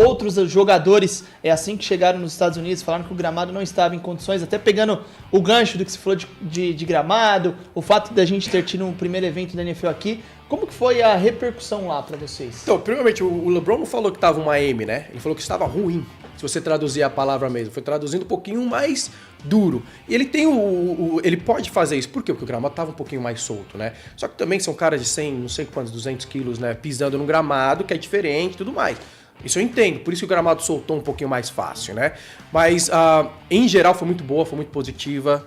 outros jogadores, assim que chegaram nos Estados Unidos, falaram que o gramado não estava em condições, até pegando o gancho do que você falou de gramado, o fato da gente ter tido um primeiro evento da NFL aqui. Como que foi a repercussão lá pra vocês? Então, primeiramente, o LeBron não falou que estava uma M, né? Ele falou que estava ruim, se você traduzir a palavra mesmo. Foi traduzindo um pouquinho mais duro. E ele tem ele pode fazer isso. Por quê? Porque o gramado estava um pouquinho mais solto, né? Só que também são caras de 100, não sei quantos, 200 quilos, né? Pisando no gramado, que é diferente e tudo mais. Isso eu entendo, por isso que o gramado soltou um pouquinho mais fácil, né? Mas, em geral, foi muito boa, foi muito positiva.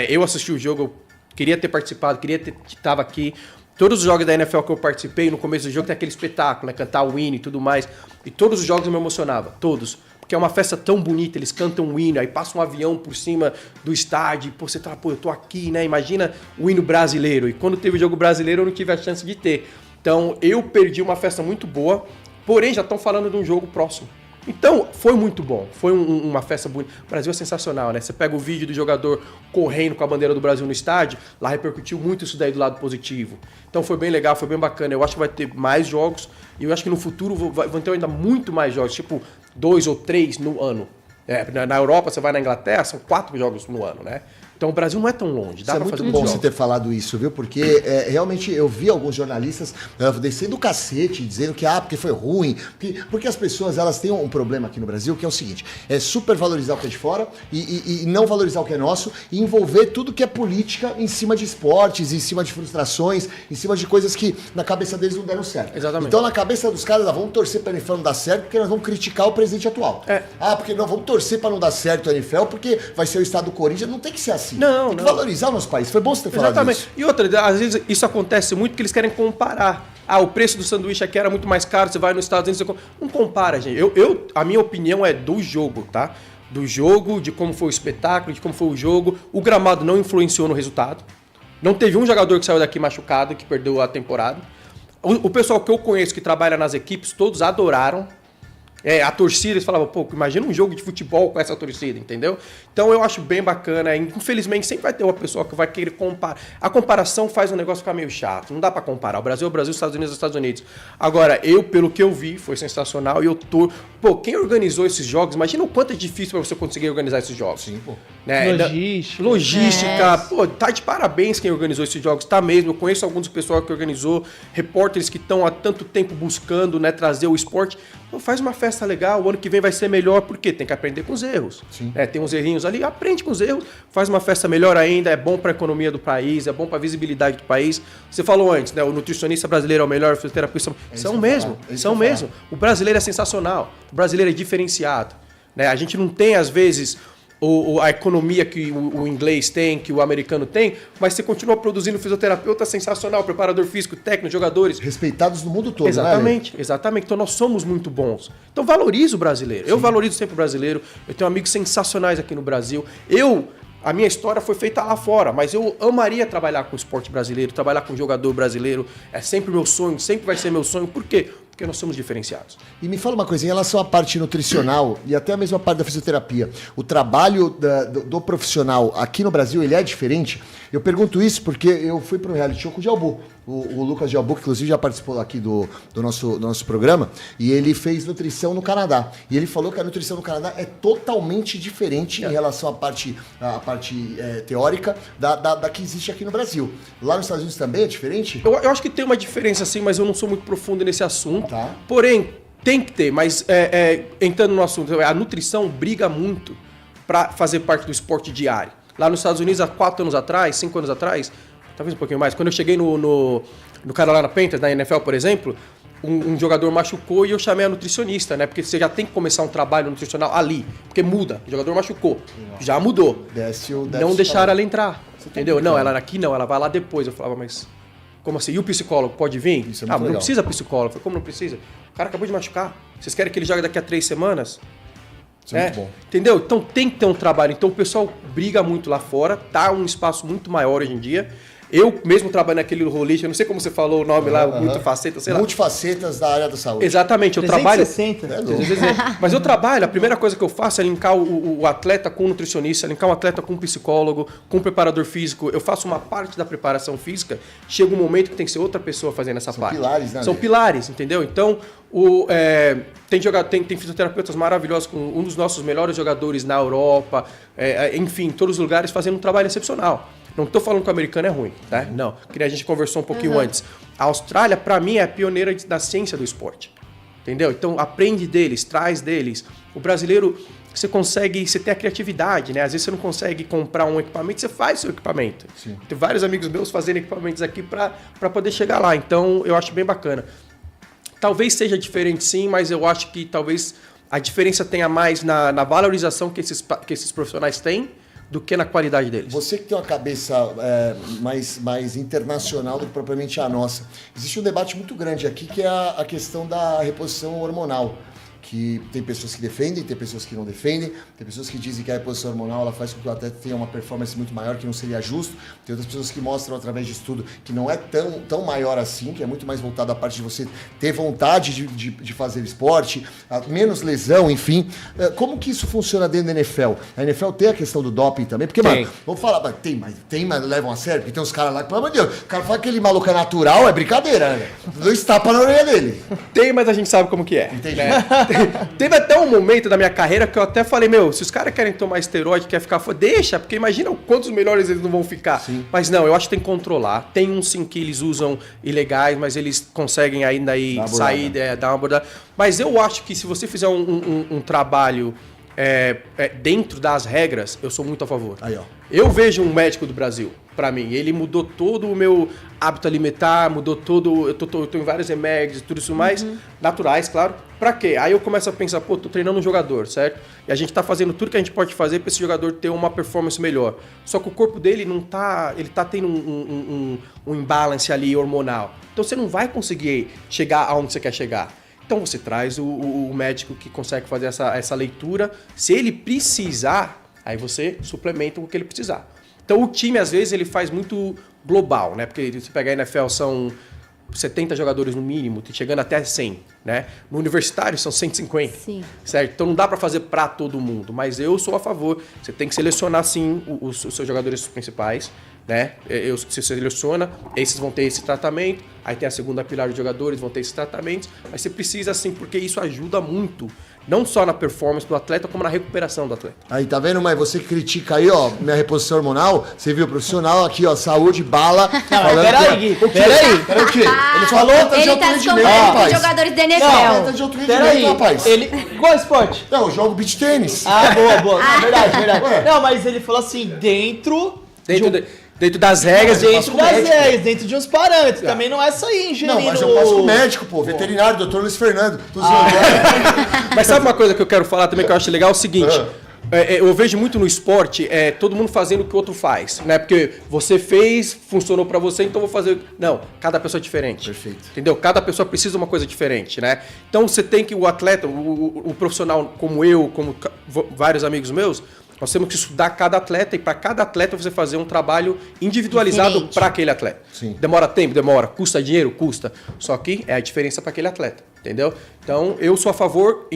Eu assisti o jogo, eu queria ter participado, estava aqui. Todos os jogos da NFL que eu participei, no começo do jogo tem aquele espetáculo, né? Cantar o hino e tudo mais. E todos os jogos eu me emocionava, todos. Porque é uma festa tão bonita, eles cantam o hino, aí passa um avião por cima do estádio, pô, você tá, pô, eu tô aqui, né? Imagina o hino brasileiro. E quando teve o jogo brasileiro, eu não tive a chance de ter. Então, eu perdi uma festa muito boa, porém, já estão falando de um jogo próximo. Então, foi muito bom. Foi uma festa bonita. O Brasil é sensacional, né? Você pega o vídeo do jogador correndo com a bandeira do Brasil no estádio, lá repercutiu muito isso daí do lado positivo. Então, foi bem legal, foi bem bacana. Eu acho que vai ter mais jogos e eu acho que no futuro vão ter ainda muito mais jogos, tipo 2 ou 3 no ano. Na Europa, você vai na Inglaterra, são 4 jogos no ano, né? Então o Brasil não é tão longe, dá pra fazer muito bom você ter falado isso, viu? Porque realmente eu vi alguns jornalistas descendo o cacete, dizendo que porque foi ruim. Porque as pessoas elas têm um problema aqui no Brasil, que é o seguinte: é supervalorizar o que é de fora e não valorizar o que é nosso e envolver tudo que é política em cima de esportes, em cima de frustrações, em cima de coisas que na cabeça deles não deram certo. Exatamente. Então na cabeça dos caras, vamos torcer pra NFL não dar certo porque nós vamos criticar o presidente atual. Porque não vamos torcer pra não dar certo a NFL porque vai ser o estado do Corinthians. Não tem que ser assim. Não, tem que valorizar o nosso país. Foi bom você ter falado Exatamente. isso. E outra, às vezes isso acontece muito porque eles querem comparar. O preço do sanduíche aqui era muito mais caro, você vai nos Estados Unidos, não compara, gente. A minha opinião é do jogo, tá? Do jogo, de como foi o espetáculo, de como foi o jogo. O gramado não influenciou no resultado. Não teve um jogador que saiu daqui machucado, que perdeu a temporada. O pessoal que eu conheço que trabalha nas equipes, todos adoraram. A torcida, eles falavam, pô, imagina um jogo de futebol com essa torcida, entendeu? Então eu acho bem bacana. Infelizmente sempre vai ter uma pessoa que vai querer comparar. A comparação faz um negócio ficar meio chato. Não dá pra comparar. O Brasil é o Brasil, os Estados Unidos é os Estados Unidos. Agora, pelo que eu vi, foi sensacional. E eu tô... Pô, quem organizou esses jogos, imagina o quanto é difícil pra você conseguir organizar esses jogos. Sim, pô. Né? Logística. Pô, tá de parabéns quem organizou esses jogos. Tá mesmo. Eu conheço alguns pessoal que organizou, repórteres que estão há tanto tempo buscando, né, trazer o esporte. Pô, faz uma festa legal, o ano que vem vai ser melhor, porque tem que aprender com os erros. Tem uns errinhos ali, aprende com os erros, faz uma festa melhor ainda, é bom para a economia do país, é bom para a visibilidade do país. Você falou antes, né? O nutricionista brasileiro é o melhor, o fisioterapeuta são mesmo. O brasileiro é sensacional, o brasileiro é diferenciado. Né? A gente não tem, às vezes, a economia que o inglês tem, que o americano tem, mas você continua produzindo fisioterapeuta sensacional, preparador físico, técnico, jogadores. Respeitados no mundo todo, Exatamente, né? Exatamente. Então nós somos muito bons. Então valorize o brasileiro. Sim. Eu valorizo sempre o brasileiro. Eu tenho amigos sensacionais aqui no Brasil. A minha história foi feita lá fora, mas eu amaria trabalhar com o esporte brasileiro, trabalhar com o jogador brasileiro. É sempre meu sonho, sempre vai ser meu sonho. Por quê? Porque nós somos diferenciados. E me fala uma coisa, em relação à parte nutricional e até a mesma parte da fisioterapia, o trabalho do profissional aqui no Brasil, ele é diferente? Eu pergunto isso porque eu fui para um reality show com o Gelbu, o Lucas Gelbu, que inclusive já participou aqui do nosso programa, e ele fez nutrição no Canadá. E ele falou que a nutrição no Canadá é totalmente diferente em relação à parte teórica da que existe aqui no Brasil. Lá nos Estados Unidos também é diferente? Eu acho que tem uma diferença sim, mas eu não sou muito profundo nesse assunto. Tá. Porém, tem que ter, mas entrando no assunto, a nutrição briga muito para fazer parte do esporte diário. Lá nos Estados Unidos, há 4 anos atrás, 5 anos atrás, talvez um pouquinho mais, quando eu cheguei no Carolina Panthers, na NFL, por exemplo, um jogador machucou e eu chamei a nutricionista, né? Porque você já tem que começar um trabalho nutricional ali, porque muda. O jogador machucou, já mudou. Não deixaram ela entrar, entendeu? Não, ela aqui não, ela vai lá depois. Eu falava, mas... Como assim? E o psicólogo pode vir? Isso é muito não legal. Precisa psicólogo. Eu falei, como não precisa? O cara acabou de machucar. Vocês querem que ele jogue daqui a 3 semanas? Isso é muito bom. Entendeu? Então tem que ter um trabalho. Então o pessoal briga muito lá fora, tá um espaço muito maior hoje em dia. Eu mesmo trabalho naquele rolê, eu não sei como você falou o nome lá, multifaceta, sei lá. Multifacetas da área da saúde. Exatamente, eu 360. trabalho... Mas eu trabalho, a primeira coisa que eu faço é linkar o atleta com o nutricionista, linkar o atleta com o psicólogo, com o preparador físico. Eu faço uma parte da preparação física, chega um momento que tem que ser outra pessoa fazendo essa parte. São pilares, né? São pilares, entendeu? Então, tem fisioterapeutas maravilhosos, com um dos nossos melhores jogadores na Europa, enfim, todos os lugares fazendo um trabalho excepcional. Não estou falando que o americano é ruim, tá? Não. Que a gente conversou um pouquinho antes. A Austrália, para mim, é a pioneira da ciência do esporte. Entendeu? Então, aprende deles, traz deles. O brasileiro, você tem a criatividade, né? Às vezes você não consegue comprar um equipamento, você faz seu equipamento. Sim. Tem vários amigos meus fazendo equipamentos aqui para poder chegar lá. Então, eu acho bem bacana. Talvez seja diferente sim, mas eu acho que talvez a diferença tenha mais na valorização que esses profissionais têm do que na qualidade deles. Você que tem uma cabeça mais internacional do que propriamente a nossa, existe um debate muito grande aqui que é a questão da reposição hormonal. Que tem pessoas que defendem, tem pessoas que não defendem, tem pessoas que dizem que a reposição hormonal ela faz com que o atleta tenha uma performance muito maior, que não seria justo. Tem outras pessoas que mostram através de estudo que não é tão maior assim, que é muito mais voltado à parte de você ter vontade de fazer esporte, menos lesão, enfim. Como que isso funciona dentro da NFL? A NFL tem a questão do doping também, porque, mano, vamos falar, mas levam a sério, porque tem uns caras lá que, pelo amor de Deus, o cara fala que aquele maluco é natural, é brincadeira, né? 2 tapas na orelha dele. Tem, mas a gente sabe como que é. Entendi. Né? Teve até um momento da minha carreira que eu até falei, se os caras querem tomar esteroide, quer ficar deixa, porque imagina quantos melhores eles não vão ficar. Sim. Mas não, eu acho que tem que controlar. Tem uns sim que eles usam ilegais, mas eles conseguem ainda aí sair, dar uma abordagem. Mas eu acho que se você fizer um trabalho dentro das regras, eu sou muito a favor. Aí, ó. Eu vejo um médico do Brasil, pra mim, ele mudou todo o meu hábito alimentar, mudou todo, eu tô em vários remédios, tudo isso mais, naturais, claro. Pra quê? Aí eu começo a pensar, tô treinando um jogador, certo? E a gente tá fazendo tudo que a gente pode fazer pra esse jogador ter uma performance melhor. Só que o corpo dele não tá, ele tá tendo um imbalance ali hormonal. Então você não vai conseguir chegar aonde você quer chegar. Então você traz o médico que consegue fazer essa leitura. Se ele precisar, aí você suplementa o que ele precisar. Então o time, às vezes, ele faz muito global, né? Porque se pegar a NFL, são 70 jogadores no mínimo, chegando até 100, né? No universitário são 150, Sim. Certo? Então não dá para fazer para todo mundo, mas eu sou a favor. Você tem que selecionar, sim, os seus jogadores principais, né? Você seleciona, esses vão ter esse tratamento, aí tem a segunda pilar de jogadores, vão ter esses tratamentos, mas você precisa, sim, porque isso ajuda muito, não só na performance do atleta, como na recuperação do atleta. Aí, tá vendo, mas você que critica aí, ó, minha reposição hormonal, você viu o profissional aqui, ó, saúde, bala. Peraí, Gui, peraí. Peraí o quê? Ele falou até de Ele tá alto se rendimento, comparando com rapaz. jogadores da NFL. Até de alto rendimento, Peraí, rapaz. qual esporte? Não, eu jogo beach tênis. Ah, boa. Não, verdade. Ué. Não, mas ele falou assim, dentro das regras, dentro das regras, dentro de uns parâmetros. Também não é sair ingerindo... Não, mas eu passo com o médico, pô, veterinário, doutor Luiz Fernando. Tô zoando. Mas sabe uma coisa que eu quero falar também que eu acho legal? É o seguinte, eu vejo muito no esporte, todo mundo fazendo o que o outro faz, né? Porque você fez, funcionou pra você, então vou fazer... Não, cada pessoa é diferente. Perfeito. Entendeu? Cada pessoa precisa de uma coisa diferente, né? Então você tem que, o atleta, o profissional como eu, como vários amigos meus, nós temos que estudar cada atleta e para cada atleta você fazer um trabalho individualizado para aquele atleta. Sim. Demora tempo? Demora. Custa dinheiro? Custa. Só que é a diferença para aquele atleta, entendeu? Então, eu sou a favor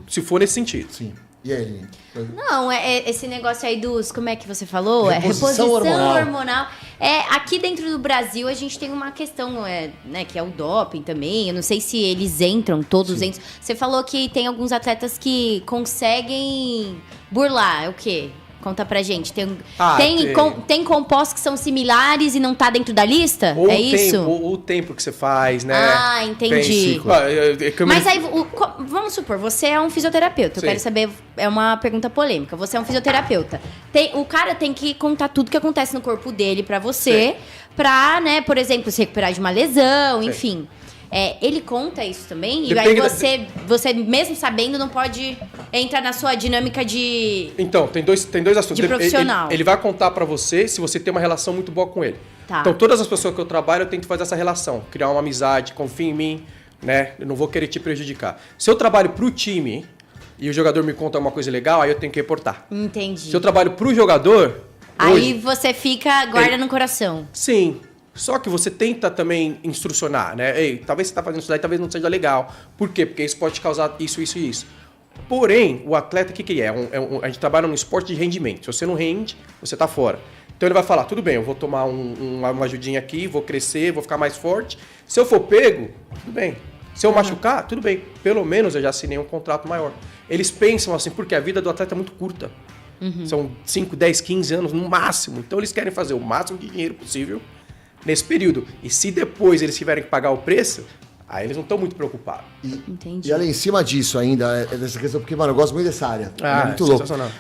se for nesse sentido. Sim. E aí, Eline? Não, esse negócio aí dos... Como é que você falou? Reposição hormonal. Aqui dentro do Brasil a gente tem uma questão, né, que é o doping também. Eu não sei se eles entram, todos entram. Você falou que tem alguns atletas que conseguem burlar. É o quê? Conta pra gente. Tem compostos que são similares e não tá dentro da lista? Ou isso? Ou o tempo que você faz, né? Ah, entendi. Mas aí, vamos supor, você é um fisioterapeuta. Sim. Eu quero saber, é uma pergunta polêmica. Você é um fisioterapeuta. O cara tem que contar tudo que acontece no corpo dele pra você, pra, né, por exemplo, se recuperar de uma lesão, enfim. Ele conta isso também? Depende e aí você, mesmo sabendo, não pode entrar na sua dinâmica de... Então, tem dois assuntos. De profissional. Ele vai contar pra você se você tem uma relação muito boa com ele. Tá. Então, todas as pessoas que eu trabalho, eu tento fazer essa relação. Criar uma amizade, confia em mim, né? Eu não vou querer te prejudicar. Se eu trabalho pro time e o jogador me conta uma coisa legal, aí eu tenho que reportar. Entendi. Se eu trabalho pro jogador... Aí você guarda no coração. Sim. Só que você tenta também instrucionar, né? Ei, talvez você tá fazendo isso daí, talvez não seja legal. Por quê? Porque isso pode causar isso, isso e isso. Porém, o atleta, o que é? A gente trabalha num esporte de rendimento. Se você não rende, você tá fora. Então ele vai falar, tudo bem, eu vou tomar uma ajudinha aqui, vou crescer, vou ficar mais forte. Se eu for pego, tudo bem. Se eu machucar, tudo bem. Pelo menos eu já assinei um contrato maior. Eles pensam assim, porque a vida do atleta é muito curta. São 5, 10, 15 anos no máximo. Então eles querem fazer o máximo de dinheiro possível nesse período. E se depois eles tiverem que pagar o preço, Aí eles não estão muito preocupados. Entendi. E além em cima disso ainda, dessa questão, porque, mano, eu gosto muito dessa área. É muito louco. Sensacional.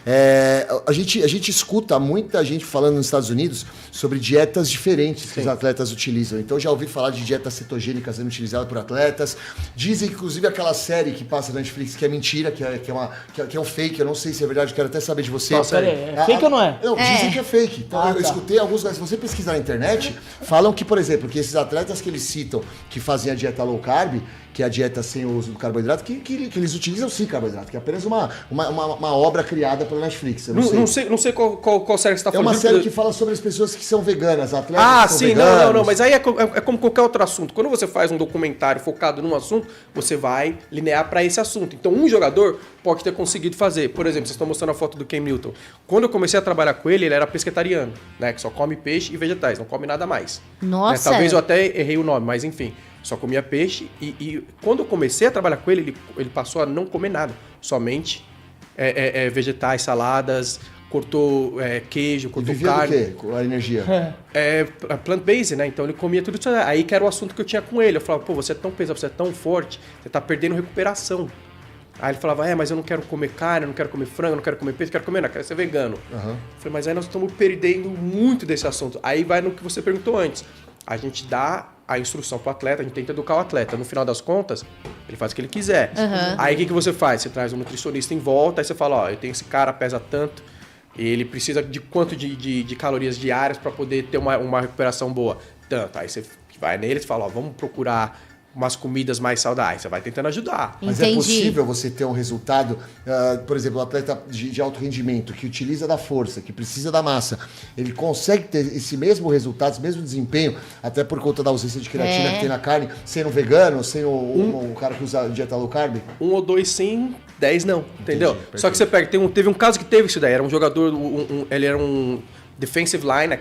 A gente escuta muita gente falando nos Estados Unidos sobre dietas diferentes que os atletas utilizam. Então já ouvi falar de dietas cetogênicas sendo utilizadas por atletas. Dizem que, inclusive, aquela série que passa na Netflix que é mentira, que é um fake, eu não sei se é verdade, quero até saber de você. Nossa, é fake ou não é? Não, dizem que é fake. Então eu escutei alguns, se você pesquisar na internet, falam que, por exemplo, que esses atletas que eles citam que fazem a dieta low carb, que é a dieta sem o uso do carboidrato, que eles utilizam sim carboidrato, que é apenas uma obra criada pela Netflix. Eu não sei qual série que você está é falando. uma série que fala sobre as pessoas que são veganas, atletas que são veganos. Não, mas aí é como qualquer outro assunto. Quando você faz um documentário focado num assunto, você vai linear para esse assunto. Então, um jogador pode ter conseguido fazer. Por exemplo, vocês estão mostrando a foto do Cam Newton. Quando eu comecei a trabalhar com ele era pescetariano, né? Que só come peixe e vegetais, não come nada mais. Nossa! Né? Talvez eu até errei o nome, mas enfim. Só comia peixe e quando eu comecei a trabalhar com ele passou a não comer nada. Somente vegetais, saladas, cortou queijo, cortou carne. Vivia do quê? Com a energia? Plant-based, né? Então ele comia tudo isso. Aí que era o assunto que eu tinha com ele. Eu falava, pô, você é tão pesado, você é tão forte, você tá perdendo recuperação. Aí ele falava, mas eu não quero comer carne, eu não quero comer frango, eu não quero comer peixe, eu quero comer nada, eu quero ser vegano. Eu falei, mas aí nós estamos perdendo muito desse assunto. Aí vai no que você perguntou antes. A gente dá a instrução pro atleta, a gente tenta educar o atleta. No final das contas, ele faz o que ele quiser. Aí o que você faz? Você traz um nutricionista em volta, aí você fala, eu tenho esse cara, pesa tanto, ele precisa de quanto de calorias diárias para poder ter uma recuperação boa? Tanto. Aí você vai nele e fala, vamos procurar umas comidas mais saudáveis. Você vai tentando ajudar. Mas é possível você ter um resultado, por exemplo, um atleta de alto rendimento, que utiliza da força, que precisa da massa, ele consegue ter esse mesmo resultado, esse mesmo desempenho, até por conta da ausência de creatina que tem na carne, sendo vegano, sendo um cara que usa dieta low carb? 1 ou 2 sim, 10 não, entendeu? Só que você pega, teve um caso que teve isso daí, era um jogador, ele era um defensive line,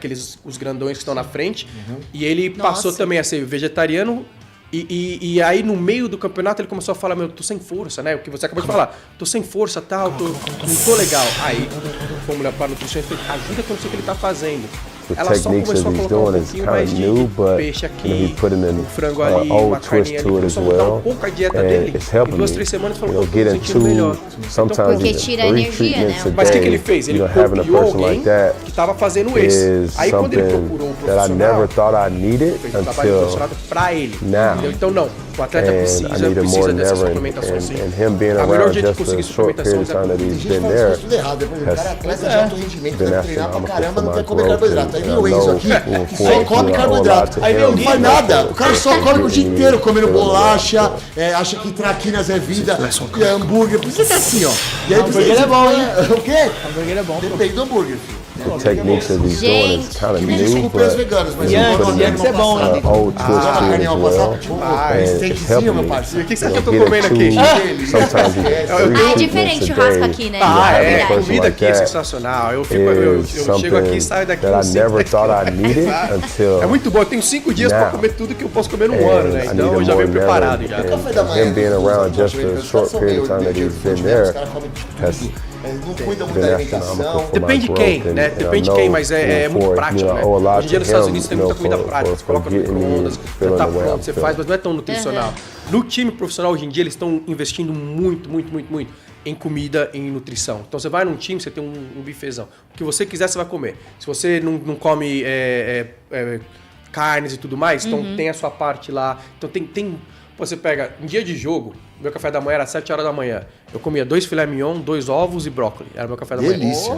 os grandões que estão na frente, e ele passou também a ser vegetariano. E aí, no meio do campeonato, ele começou a falar, tô sem força, né? O que você acabou de falar. Tô sem força, tal, não tô legal. Aí, fomos lá para a nutricionista e falei, ajuda que eu não sei o que ele tá fazendo. Ela só começou a colocar um pouquinho mais de peixe aqui, um frango ali, uma carninha ali. Começou a mudar um pouco a dieta dele. Em 2, 3 semanas, falou, tô me sentindo melhor. Porque tira a energia, né? Mas o que ele fez? Ele copiou alguém que tava fazendo isso. Aí, quando ele procurou um profissional, ele fez um trabalho profissional pra ele. Entendeu? Então, não. O atleta precisa dessas suplementações sim. A melhor jeito de conseguir suplementações é tem gente que faz tudo errado. Por exemplo, o cara é atleta de alto rendimento, deve treinar pra caramba, não quer comer carboidrato. Aí vem o Enzo aqui, que só come carboidrato. Aí não faz nada. O cara só come o dia inteiro comendo bolacha, acha que traquinas é vida, e hambúrguer. Precisa ser assim, ó. E aí, hambúrguer é bom, hein? O quê? Hambúrguer é bom. Depende do hambúrguer, filho. The techniques that he's doing is kind of Me new, desculpem os but veganos, mas Yeah, eu gosto yeah, é bom, né? old twist to it as well. And it's steakzinho, helping meu me. parceiro. O que você acha que eu tô Get comendo it aqui? to sometimes you É treatments diferente a churrasco day. aqui, né? A person comida like aqui é that sensacional. Eu chego aqui e saio daqui. that I never thought I needed until É muito bom. Eu tenho 5 dias pra comer tudo que eu posso comer num ano, né? I Então need eu it já more venho than preparado ever. já. O café da manhã, Him being around just for a short period of time that he's been there has não cuida muito da been alimentação. astronomical for my Depende de growth. quem, And né? I Depende de know, quem, mas é muito for, prático, you know, né? I owe a lot Hoje em dia to nos Estados him, Unidos tem muita comida prática. Você coloca no getting me micro-ondas, já feeling tá the way pronto, I'm você feeling. faz, mas não é tão nutricional. No time profissional, hoje em dia, eles estão investindo muito em comida, em nutrição. Então, você vai num time, você tem um bifezão. O que você quiser, você vai comer. Se você não come carnes e tudo mais, então tem a sua parte lá. Então, você pega, em dia de jogo, meu café da manhã era 7 horas da manhã. Eu comia 2 filé mignon, 2 ovos e brócolis. Era meu café da manhã. Delícia.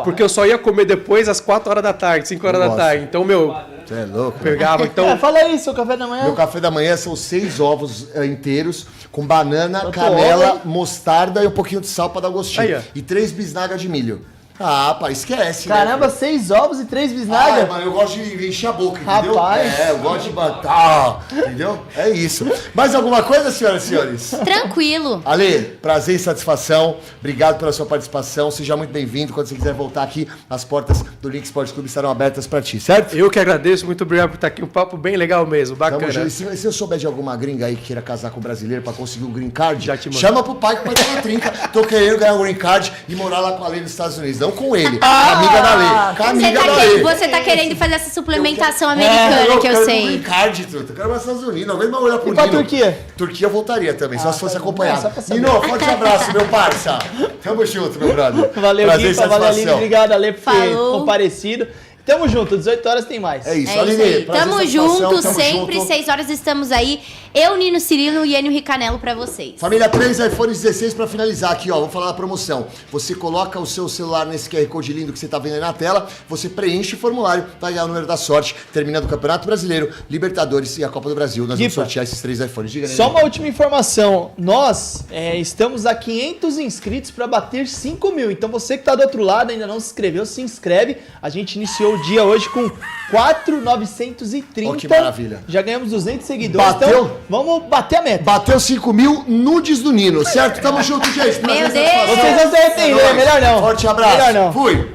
Porque eu só ia comer depois às 4 horas da tarde, 5 horas da tarde. Então, Você é louco. pegava. Então, Fala aí, seu café da manhã. Meu café da manhã são 6 ovos inteiros, com banana, canela, mostarda e um pouquinho de sal pra dar gostinho. Aí, ó. E 3 bisnagas de milho. Ah, pai, esquece. Caramba, né? 6 ovos e 3 Ah, bisnagas. mas eu gosto de encher a boca, entendeu? Rapaz. Eu gosto de matar, entendeu? É isso. Mais alguma coisa, senhoras e senhores? Tranquilo. Ale, prazer e satisfação. Obrigado pela sua participação. Seja muito bem-vindo. Quando você quiser voltar aqui, as portas do Link Sport Clube estarão abertas para ti, certo? eu que agradeço. Muito obrigado por estar aqui. Um papo bem legal mesmo. Tamo Bacana. junto. E se eu souber de alguma gringa aí que queira casar com um brasileiro pra conseguir um green card, Já te mando. chama pro pai que o pai tá na trinca. Tô querendo ganhar um green card e morar lá com a Ale nos Estados Unidos. não com ele. Com a amiga da Lê. Com a amiga da Lê. Você tá querendo fazer essa suplementação americana que eu sei. Eu quero truta. Eu quero mais Estados Unidos. Não vem mais olhar pro E pra Nino. Turquia? Turquia eu voltaria também, só se fosse tá bom. acompanhado. Só pra saber. Nino, forte abraço, meu parça. Tamo junto, meu brother. Valeu, Prazer e Guipa, valeu, Aline. satisfação. Obrigado, Ale, por ter Falou. comparecido. Tamo junto, 18 horas tem mais. É isso, É isso Aline. aí. prazer e Tamo satisfação, junto, tamo sempre, junto. 6 horas estamos aí. Eu, Nino Cirilo e Enio Ricanello pra vocês. Família 3, iPhone 16 pra finalizar aqui, ó. Vou falar da promoção. Você coloca o seu celular nesse QR Code lindo que você tá vendo aí na tela, você preenche o formulário, vai ganhar o número da sorte, terminando o Campeonato Brasileiro, Libertadores e a Copa do Brasil. Nós vamos Guipa, sortear esses 3 iPhones. Diga, Só Nenê. uma última informação. Nós estamos a 500 inscritos para bater 5 mil. Então você que tá do outro lado, ainda não se inscreveu, se inscreve. A gente iniciou o dia hoje com 4.930. Oh, que maravilha. Já ganhamos 200 seguidores. Bateu? Então vamos bater a meta. Bateu 5 mil nudes do Nino, certo? Tamo junto, gente. Prazer Meu e satisfação. Deus. Vocês não se arrependem, É nóis. melhor não. Forte abraço. Melhor não. Fui.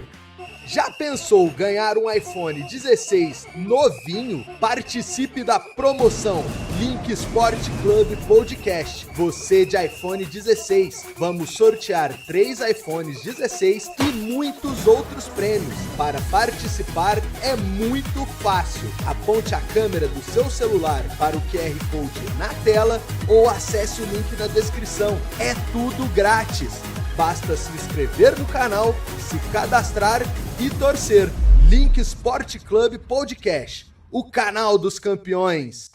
Já pensou ganhar um iPhone 16 novinho? Participe da promoção Link Sport Club Podcast. Você de iPhone 16. Vamos sortear 3 iPhones 16 e muitos outros prêmios. Para participar é muito fácil. Aponte a câmera do seu celular para o QR Code na tela ou acesse o link na descrição. É tudo grátis. Basta se inscrever no canal, se cadastrar e torcer. Link Sport Club Podcast, o canal dos campeões.